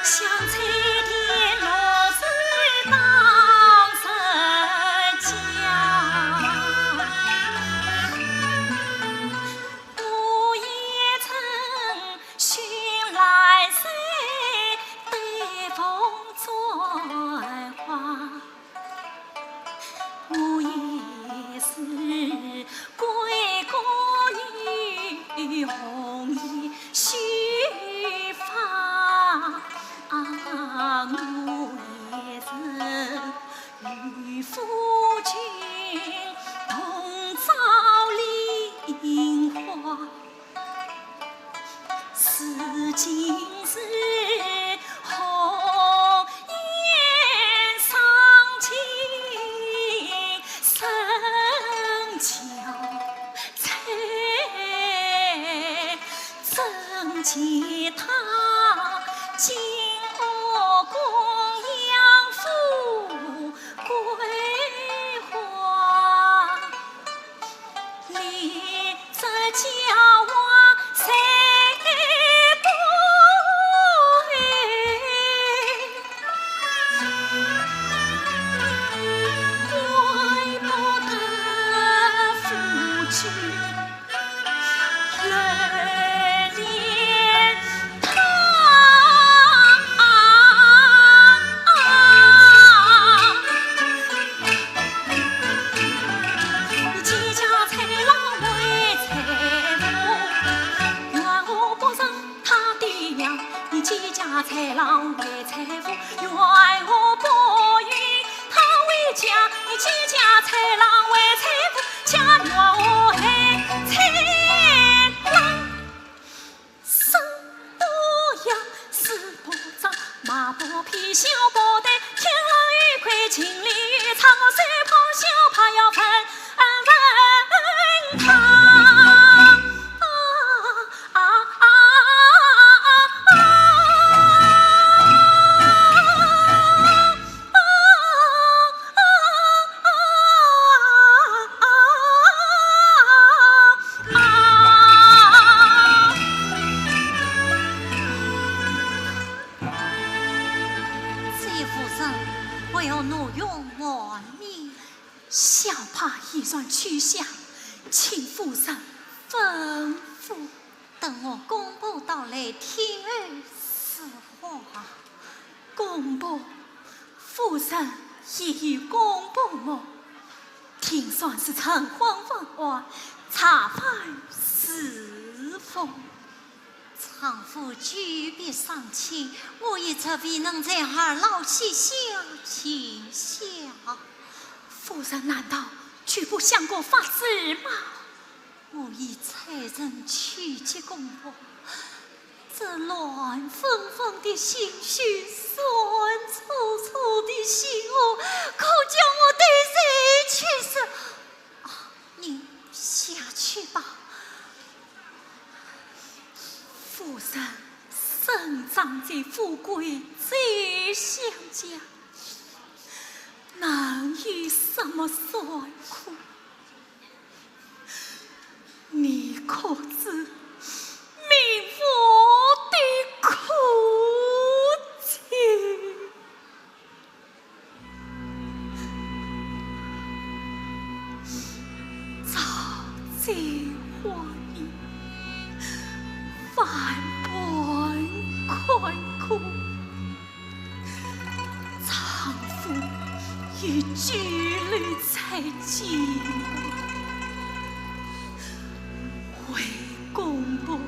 想彩电落水当人家，我也曾寻来谁对风簪花，我也是归国于红衣须发，我也是与夫君同遭梨花，是今日红颜丧尽身憔悴，怎见他今我供养富归还，你这叫我谁不怪不得夫君泪连堂。你几家才郎为财富，愿我保生他的娘；你几家才郎为财富，愿我保育他为家；你几家才郎为财富，家愿我ให้财郎生多样，四不长，马不皮，小不带，天狼与魁，情理与常，我谁怕小怕要分堂。这夫人，我要挪用我命。小怕已然去向，请夫人吩咐。等我公婆到来，听儿是话。公婆，夫人已与公婆么？听说是陈婚婚外，茶饭是否？丈夫举别丧亲，我也则未能在儿老膝下倾下。夫人难道绝不想过法子吗？我已才人去接公婆，这乱纷纷的心绪，酸楚楚的心窝，可叫我对谁去舍？你下去吧。夫人生长在富贵在乡家，能有什么酸苦？你可知命妇的苦情？早在花里，万般困苦，丈夫已距离才寂寞。为公婆，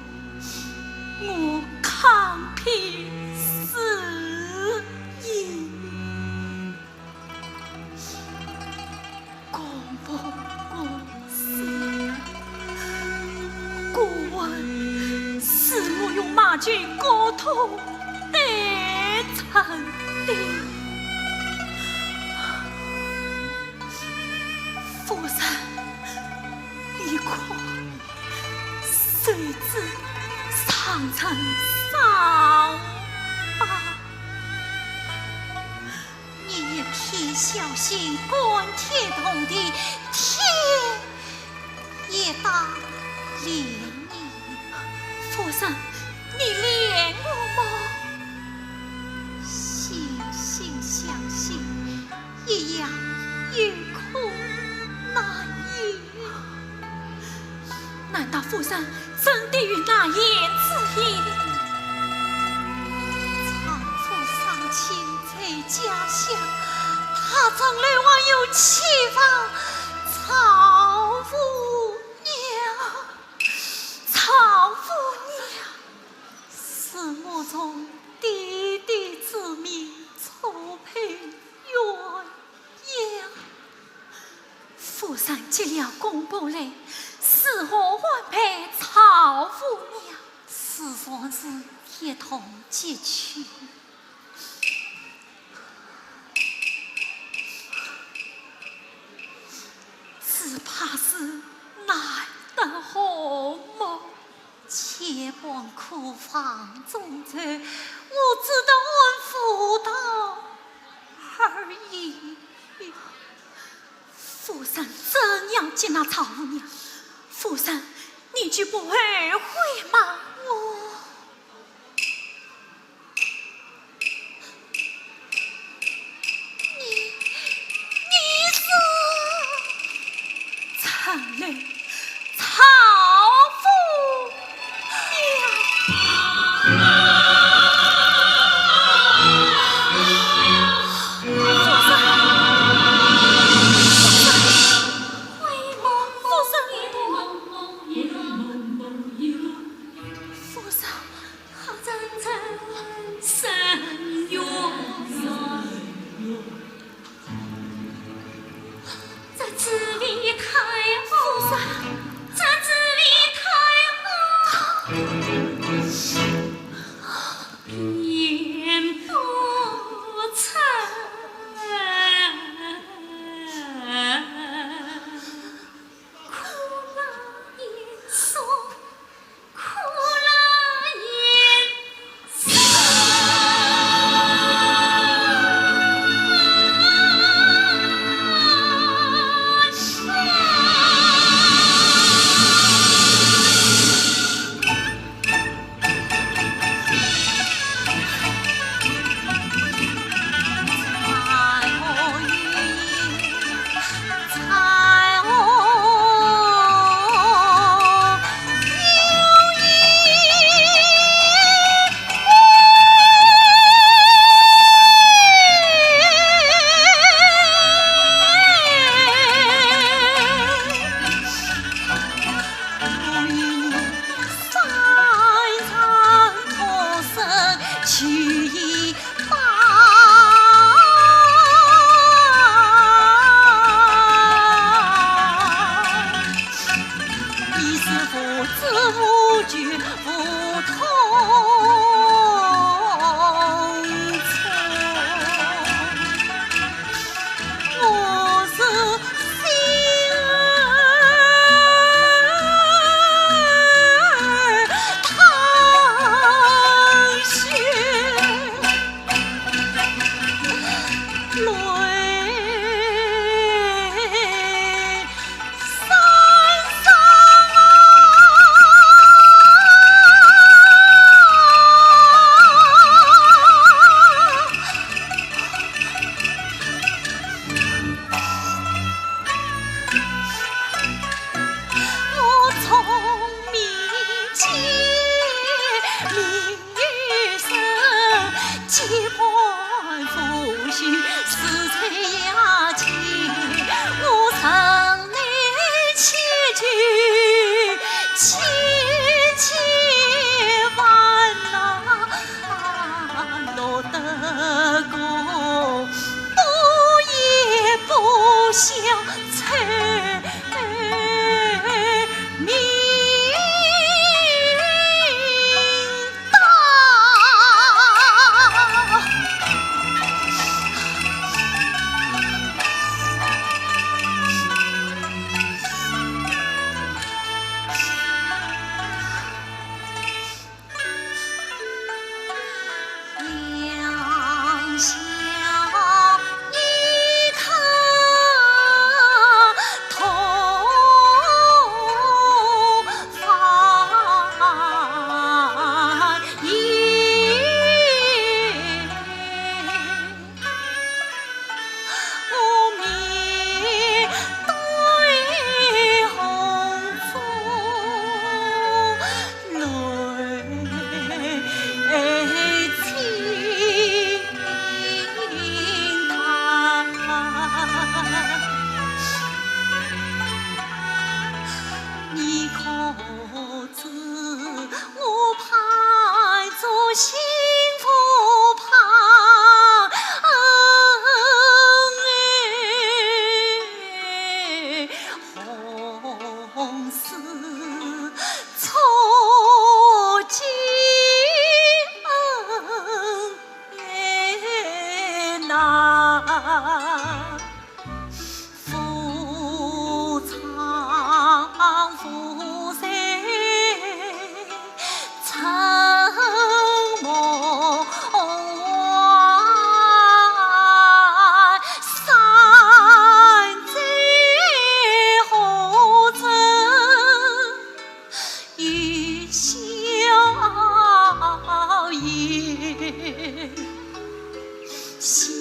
我抗拼死意。公婆我死，顾问是我用马军高头得成的。夫人，你看。谁知上层伤疤，你也偏小心观天同地，天也大怜你。夫人，你怜我吗？家乡，他曾来往有七方曹夫娘，曹夫娘是我从弟弟之命错配鸳鸯。府上接了公婆来，是何换配曹夫娘？是算是一同结去。只怕是难得好梦，且往库房中走，我只得按妇道而已。府上怎样接纳曹夫娘？府上，你就不会回骂我？你是曾来曹夫娘？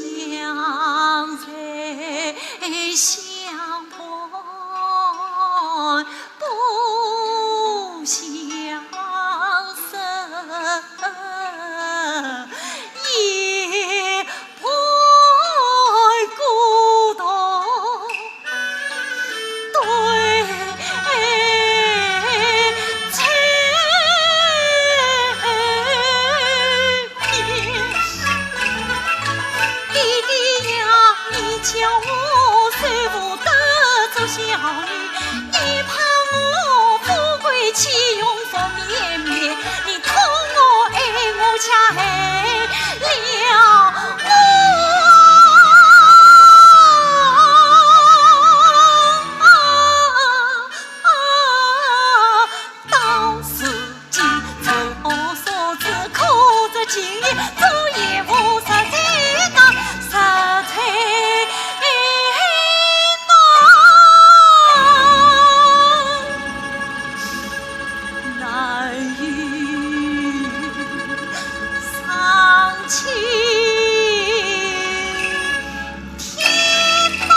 相随相伴不相舍，也不孤独。对情别，弟弟呀，你叫我虽不得做小女，你怕我富贵气永福绵绵，你痛我爱我恰爱了我。到如今最我所知，可这今夜昨夜无实在讲，实在难于丧亲天大。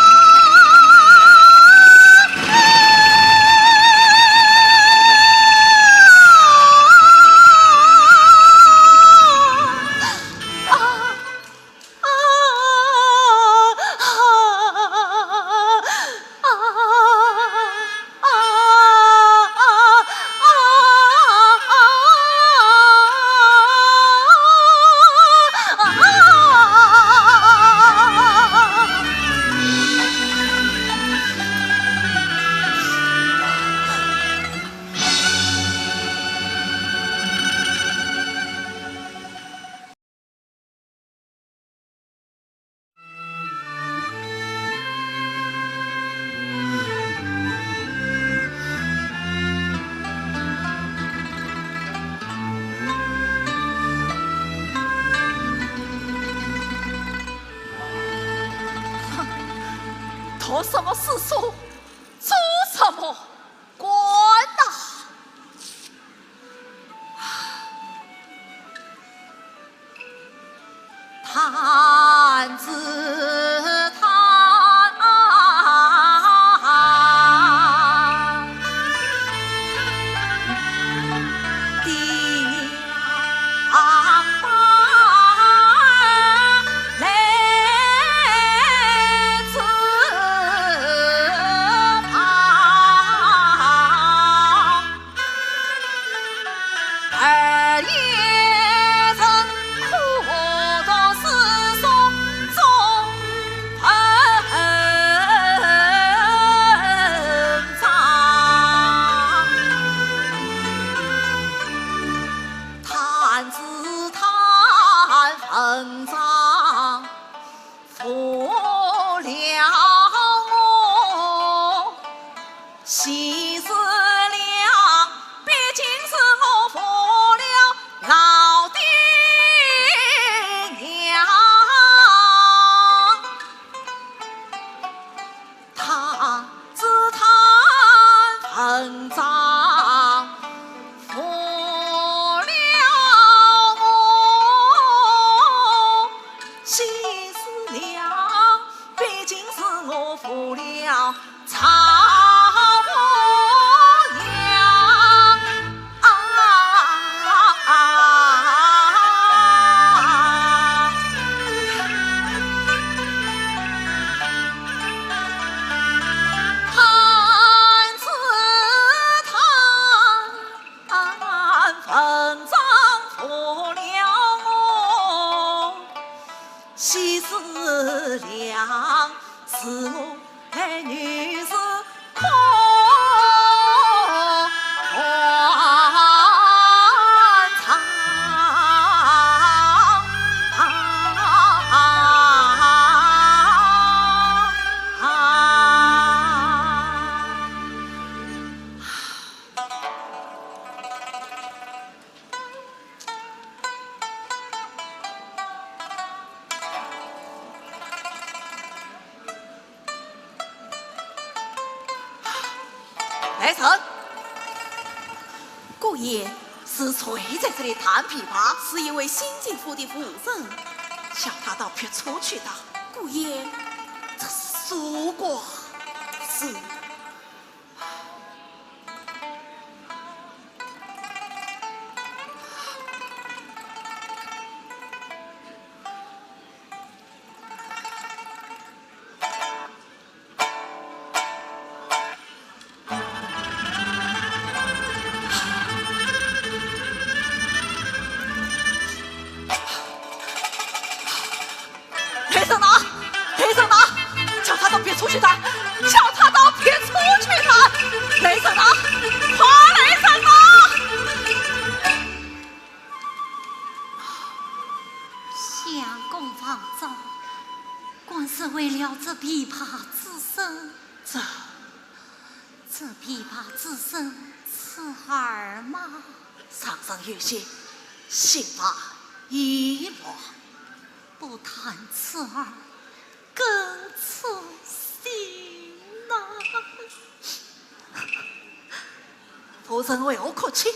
托什么世俗，做什么官呐？是谁在这里弹琵琶？是一位新进府的夫人，叫他到别处去打。姑爷，这是苏过。是。黑上哪？黑上哪？叫他到别处去打！叫他到别处去打！雷上哪？快雷上哪？相公放走，光是为了这琵琶之声。这琵琶之声刺耳吗？上上有些心法已乱，不谈刺耳，更刺心呐。夫人为何客气？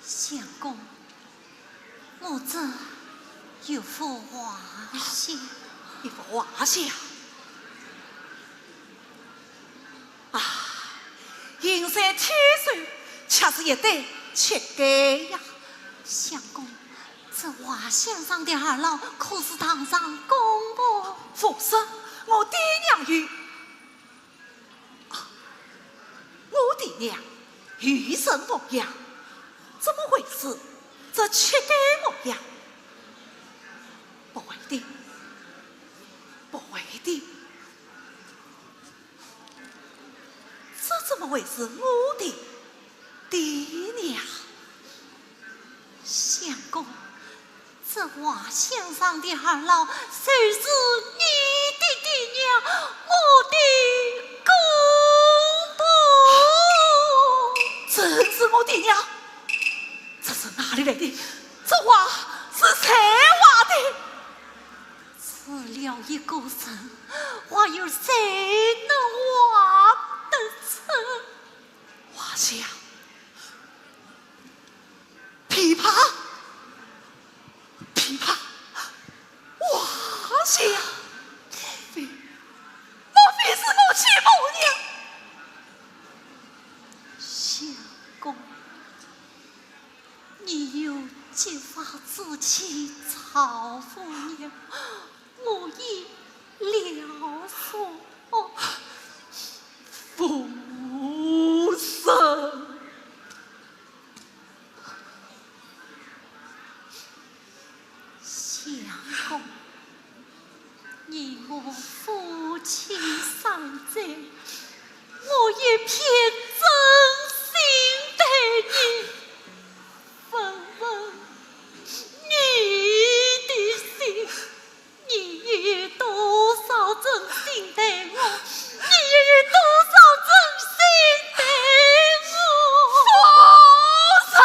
相公，我这有幅画像，一幅画像啊，银山天水，恰是一对乞丐呀！相公，这画像上的二老可是堂上公婆？夫人，我爹娘与我爹娘与神模样，怎么回事？这乞丐模样，不会的，不会的，这怎么会是我的爹娘？相公，这画像上的二老谁是你的爹娘，我的公婆？真是我爹娘，这是哪里来的？这画是谁画的？死了一个人，还有谁能画得成？画像，琵琶，琵琶，画像，莫非是母亲母娘？相公，你有结发之妻曹夫娘，我已了所。夫人，相公，你我夫妻三在，我也偏真心待你。问问你的心，你有多少真心待我？你有多少真心待我？夫人，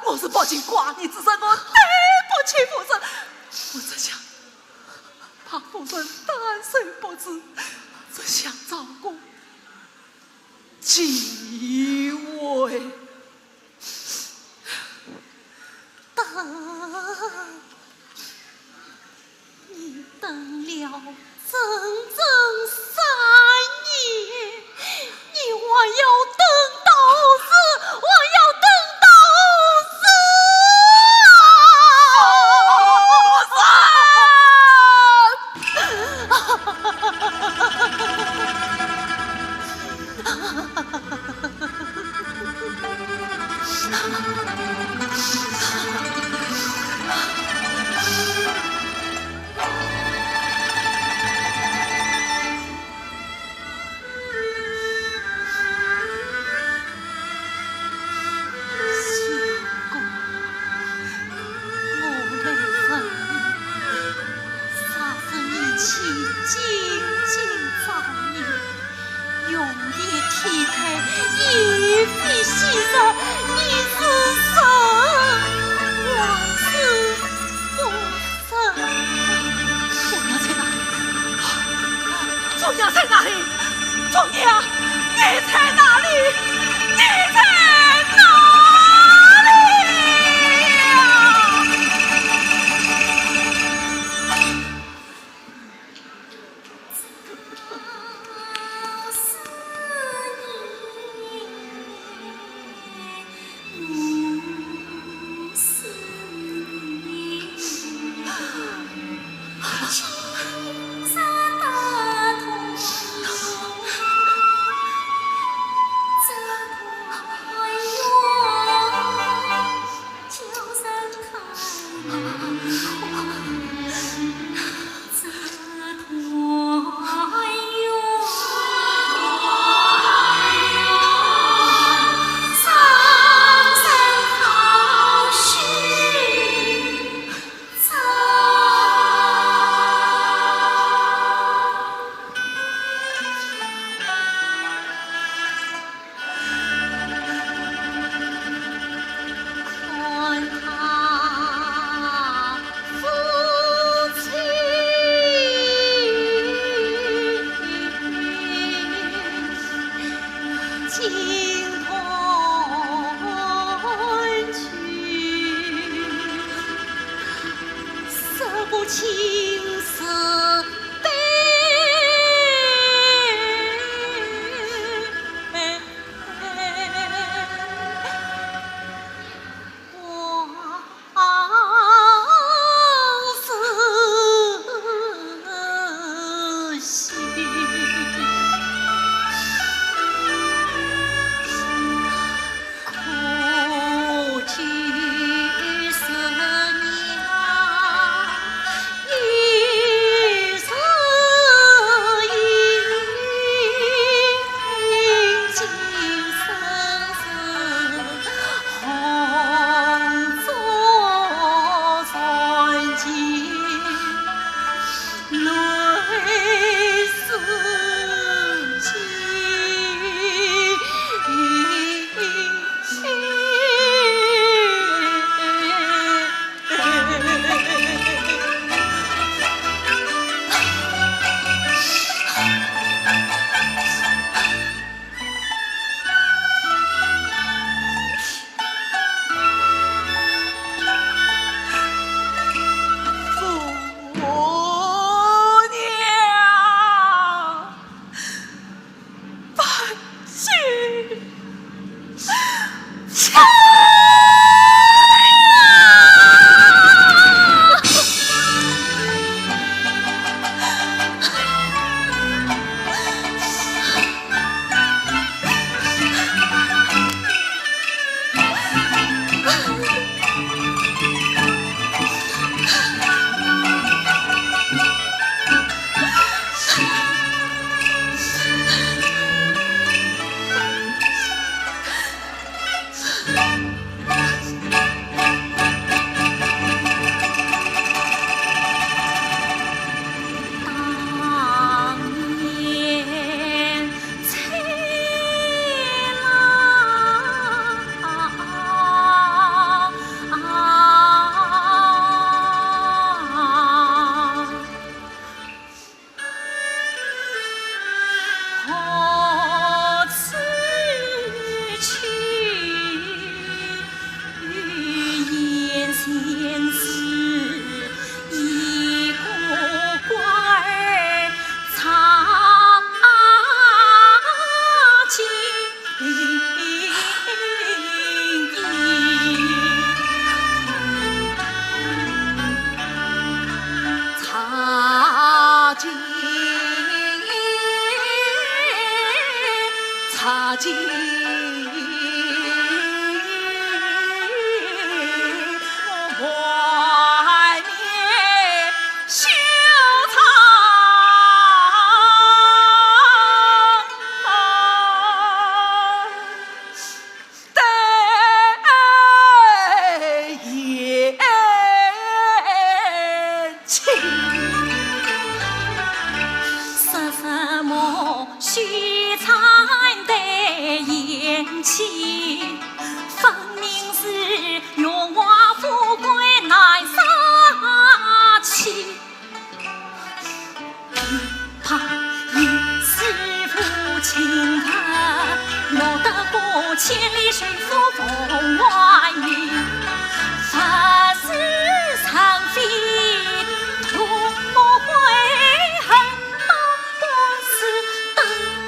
我是抱紧寡你之身，我对不起夫人。我只想怕夫人单身不知，只想照顾几位。你等了整整3年，你还要等到死，我要等到死凤娘在哪里？凤娘，你在哪里？你在哪里？千里水复风万语，发丝长飞吐回痕，不是等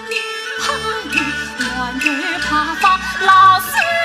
你怕雨，乱日怕发老师。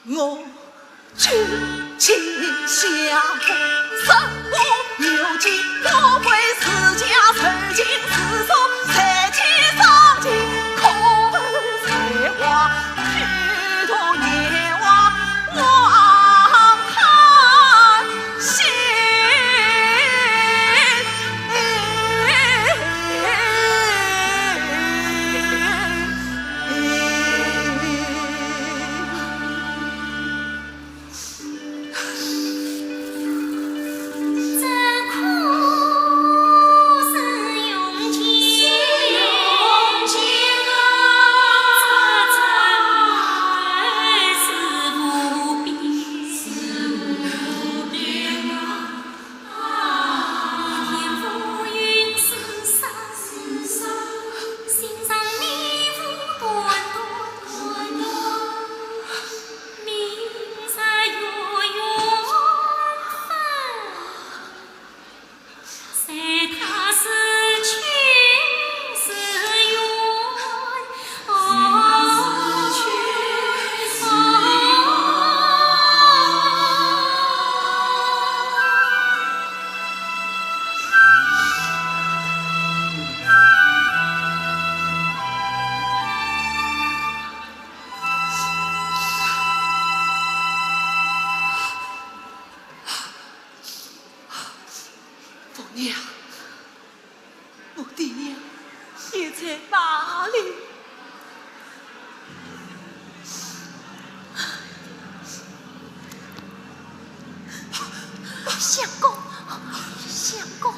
我举起相公，生我有情，我为自家曾经自守，才气上进，可恨才华，许多年华望叹息。娘，我的娘也在哪里？相公，相公，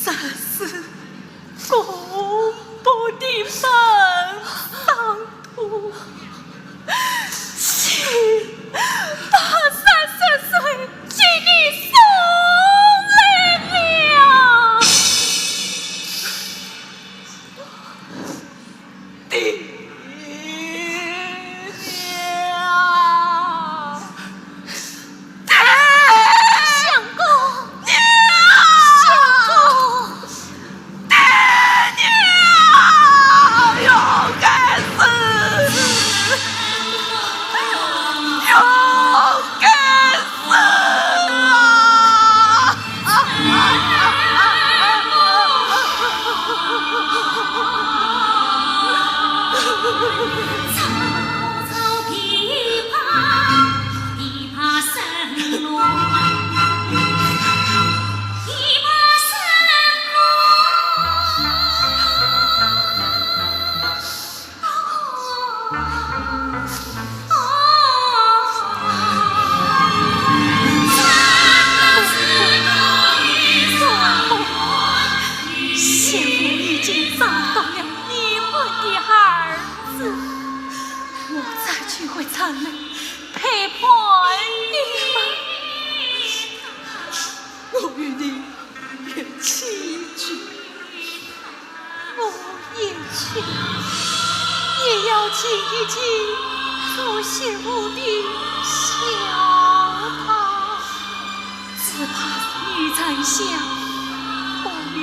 这是公婆的门当户，请把33岁给你送来了。爹娘，相公，相公。要该死，要该死草草琵琶，琵琶声落，琵琶声贤妇已经找到了你们的儿子，我再去回城内陪伴你们。我与你也齐聚，我也去，也要亲一亲做贤妇的小他，只怕女宰相不与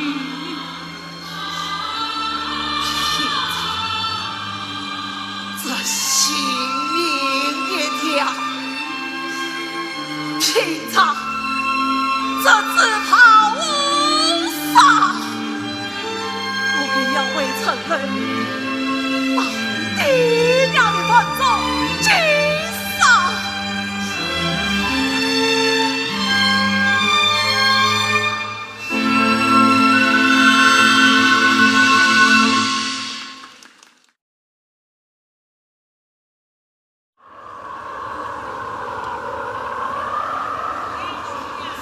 这性命一条，平常这只怕无妨，我便要为城内把爹娘的坟中祭上。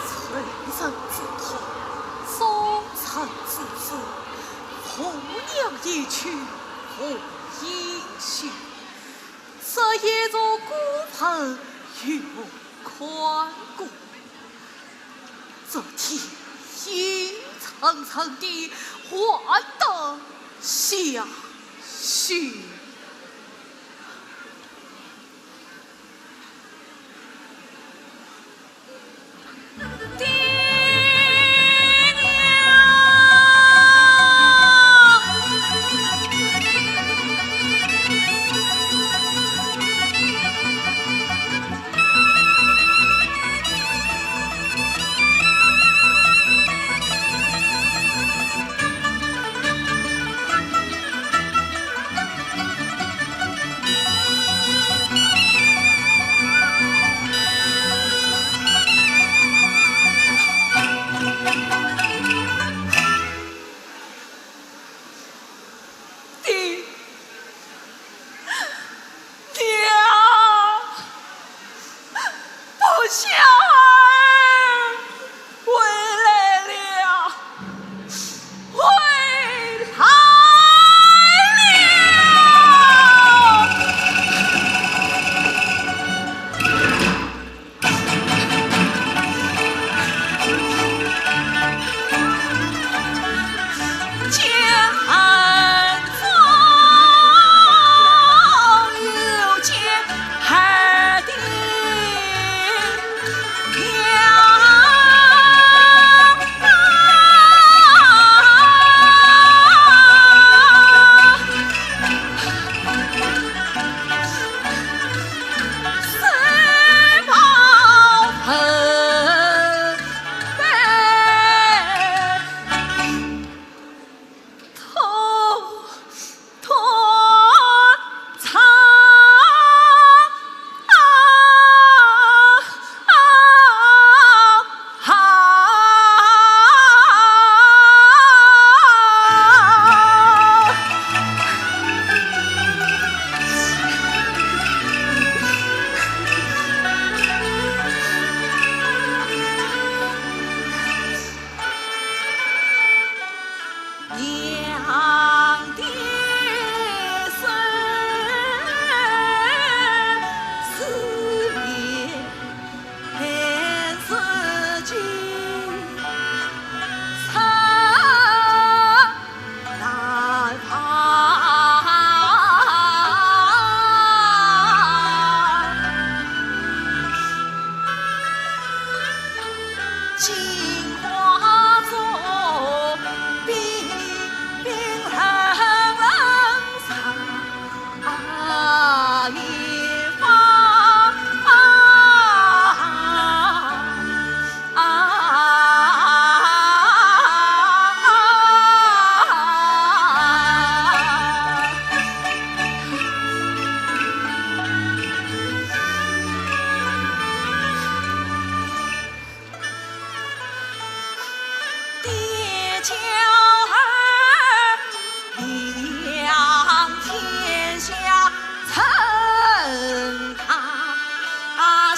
随身之痛，收藏之事，红娘一去红衣去，这一座孤坟有宽过，这天阴沉沉的换得下雪。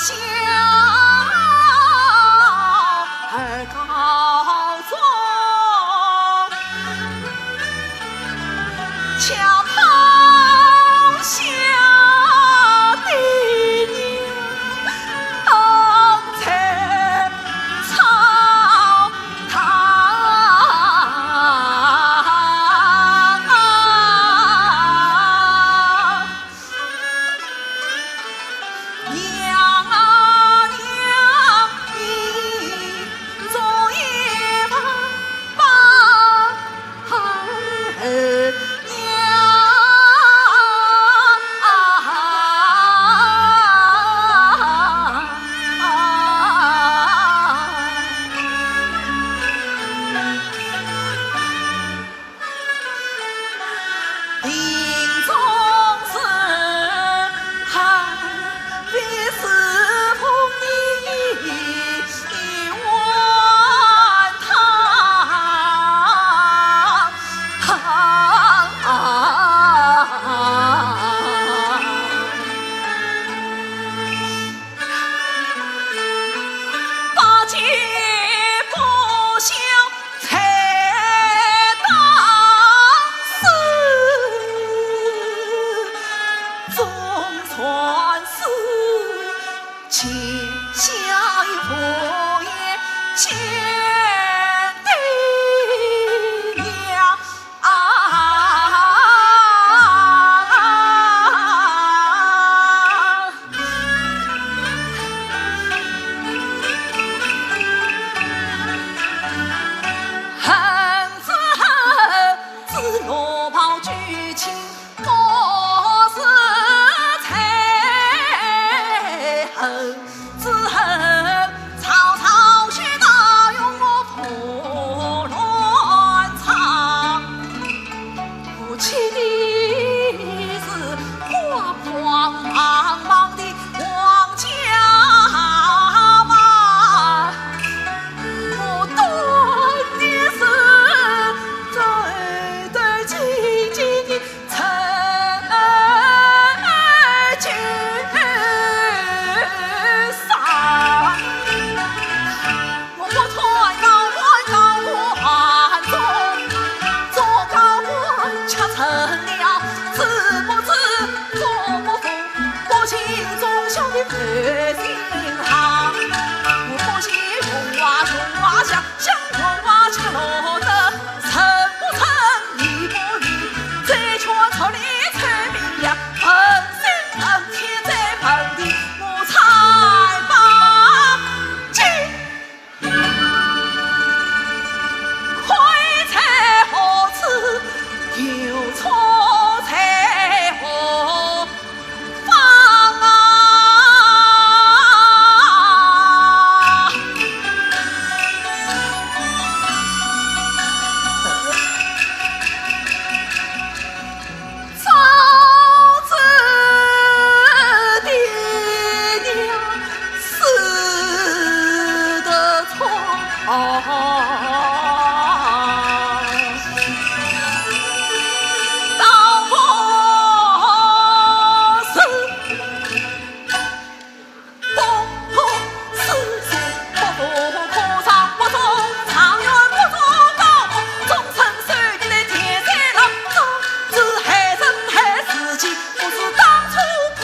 小儿告状，恰碰下的娘当在草堂。娘啊娘，你做一把儿娘，林中是必是碰你一碗汤，八戒不孝才当时，总算是欠下一佛爷欠的娘恨是恨，只落跑举情我是才恨是恨，曹操许大用我破乱场，夫妻的是慌慌忙忙的往家嘛，不断的是对对紧紧的成聚上，我传高官中，做高官却成了知不知做不做，我心中想的烦心行，我不惜用啊想用啊恰落得成不成理不理，这圈草里才明了，本心本天在本地，我才把金亏才何此，有错才何方啊！早知爹娘死得错，当我是不可长，我中长远不做高峰，终身随你的天山浪中，只害人害自己，不是当初碰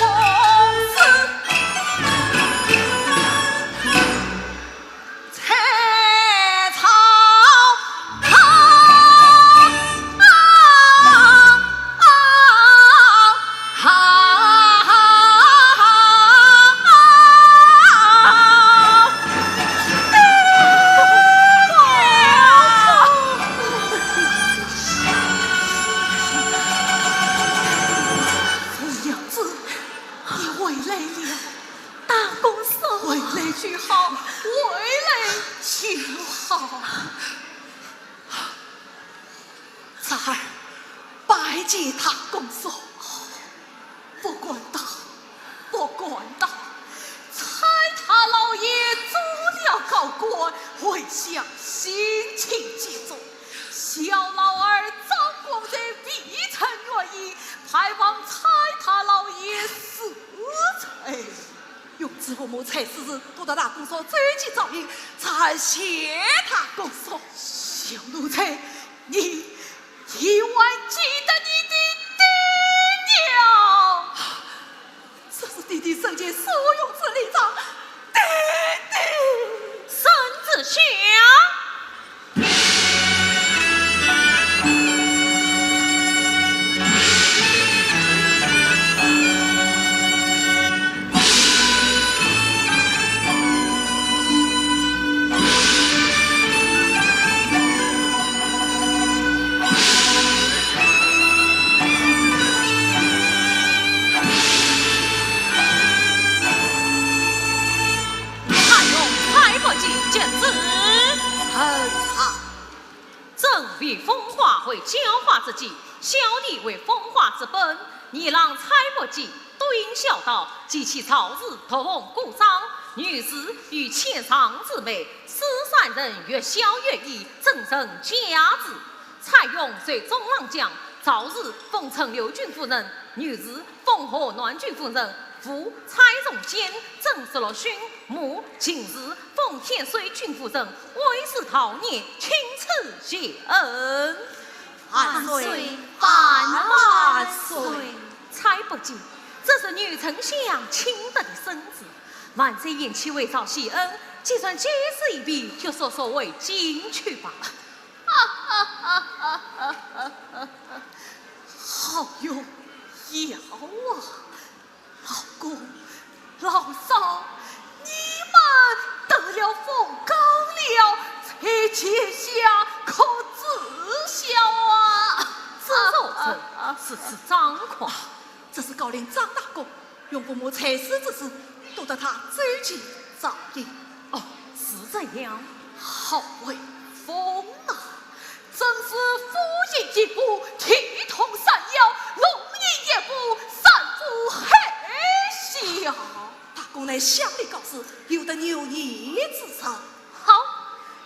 死才草娘子，你回来了，大公嫂，回来就好，回来就好。三儿，拜见大公嫂。不管他，不管他，猜他老爷做了高官，会想心情激重。小老儿张公在必成愿意，盼望猜他老爷死才用此师父母才是都到大公所追击照应，才谢他公所。小奴才，你一万记得你的爹娘，这是弟弟生前所用之礼章，弟弟。孙子祥。正为风化为教化之计，小弟为风化之本。你让蔡伯济对应孝道，及其朝日托奉故丧。女子与妾上之美，思三人越孝越义，正生家子。蔡用随中郎将，早日奉承刘郡夫人，女子奉和暖郡夫人。夫蔡仲坚正是了勋母，今日奉天水郡夫人，为是陶孽，请赐谢恩。万岁，万岁！蔡伯济，这是女丞相亲得的孙子，万岁言其为造谢恩，就算解释一笔，就说所谓进去吧。好有要啊！老公、老嫂，你们得了风高了，才结下可自孝啊！此作者是张狂，这是高陵张大公用父母才死之事，都得他追击照应。哦，是这样。好威风啊！真是夫淫一步，体同三妖，龙吟一步，三夫黑笑。大公乃乡里告示，有得牛义之称。好，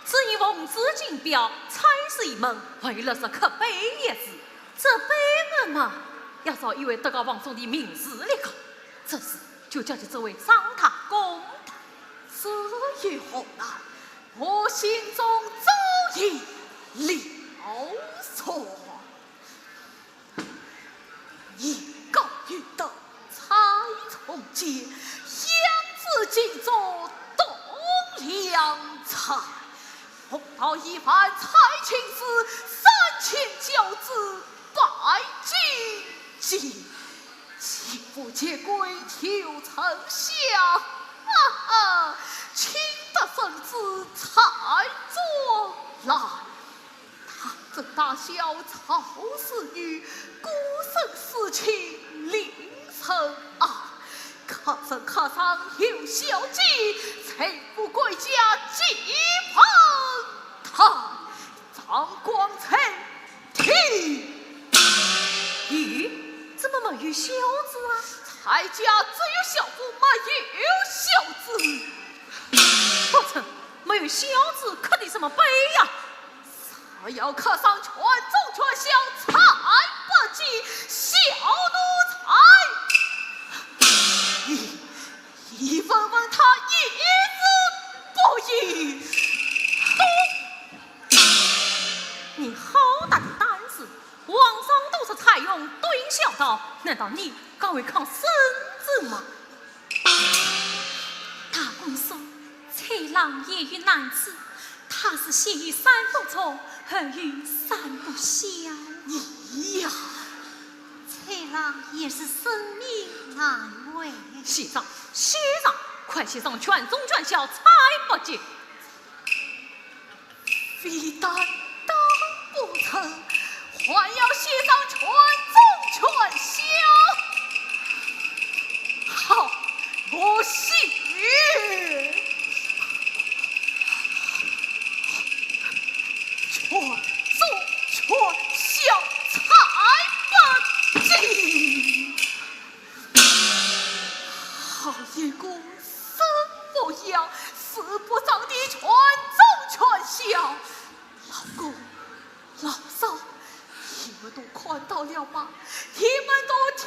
此一奉旨进表，差事一门，为了是可悲也是。这碑文嘛，要找一位德高望重的名士来搞，这事就交给这位张大公的。这一后难，我心中早已了所。一告欲得蔡从杰，养子进作东梁才。碰到一番蔡情事，3009字拜金鸡，岂不结归求丞相？请得圣旨才作来。他正大小曹氏女，孤身私情临城啊！可生可上有小计，才不归家几旁他张光才听。咦，怎么没有孝子啊？蔡家只有孝子，没有孝子。不成，没有孝子，刻的什么碑呀？我要刻上全宗全孝蔡伯济小奴才。一问问他一字不依。你好大的胆子！皇上都是采用对应孝道，难道你敢违抗圣旨吗？大公说，蔡郎也与男子，他是先于三不从，后与三不孝。你呀，蔡郎也是生命难违。写上，写上，快写上全宗全孝蔡伯济。非但当不成，还要写上全宗全孝。好，我写。全宗全孝蔡伯济。好一个生不养，死不长的全宗全孝。老公、老嫂，你们都看到了吗？你们都听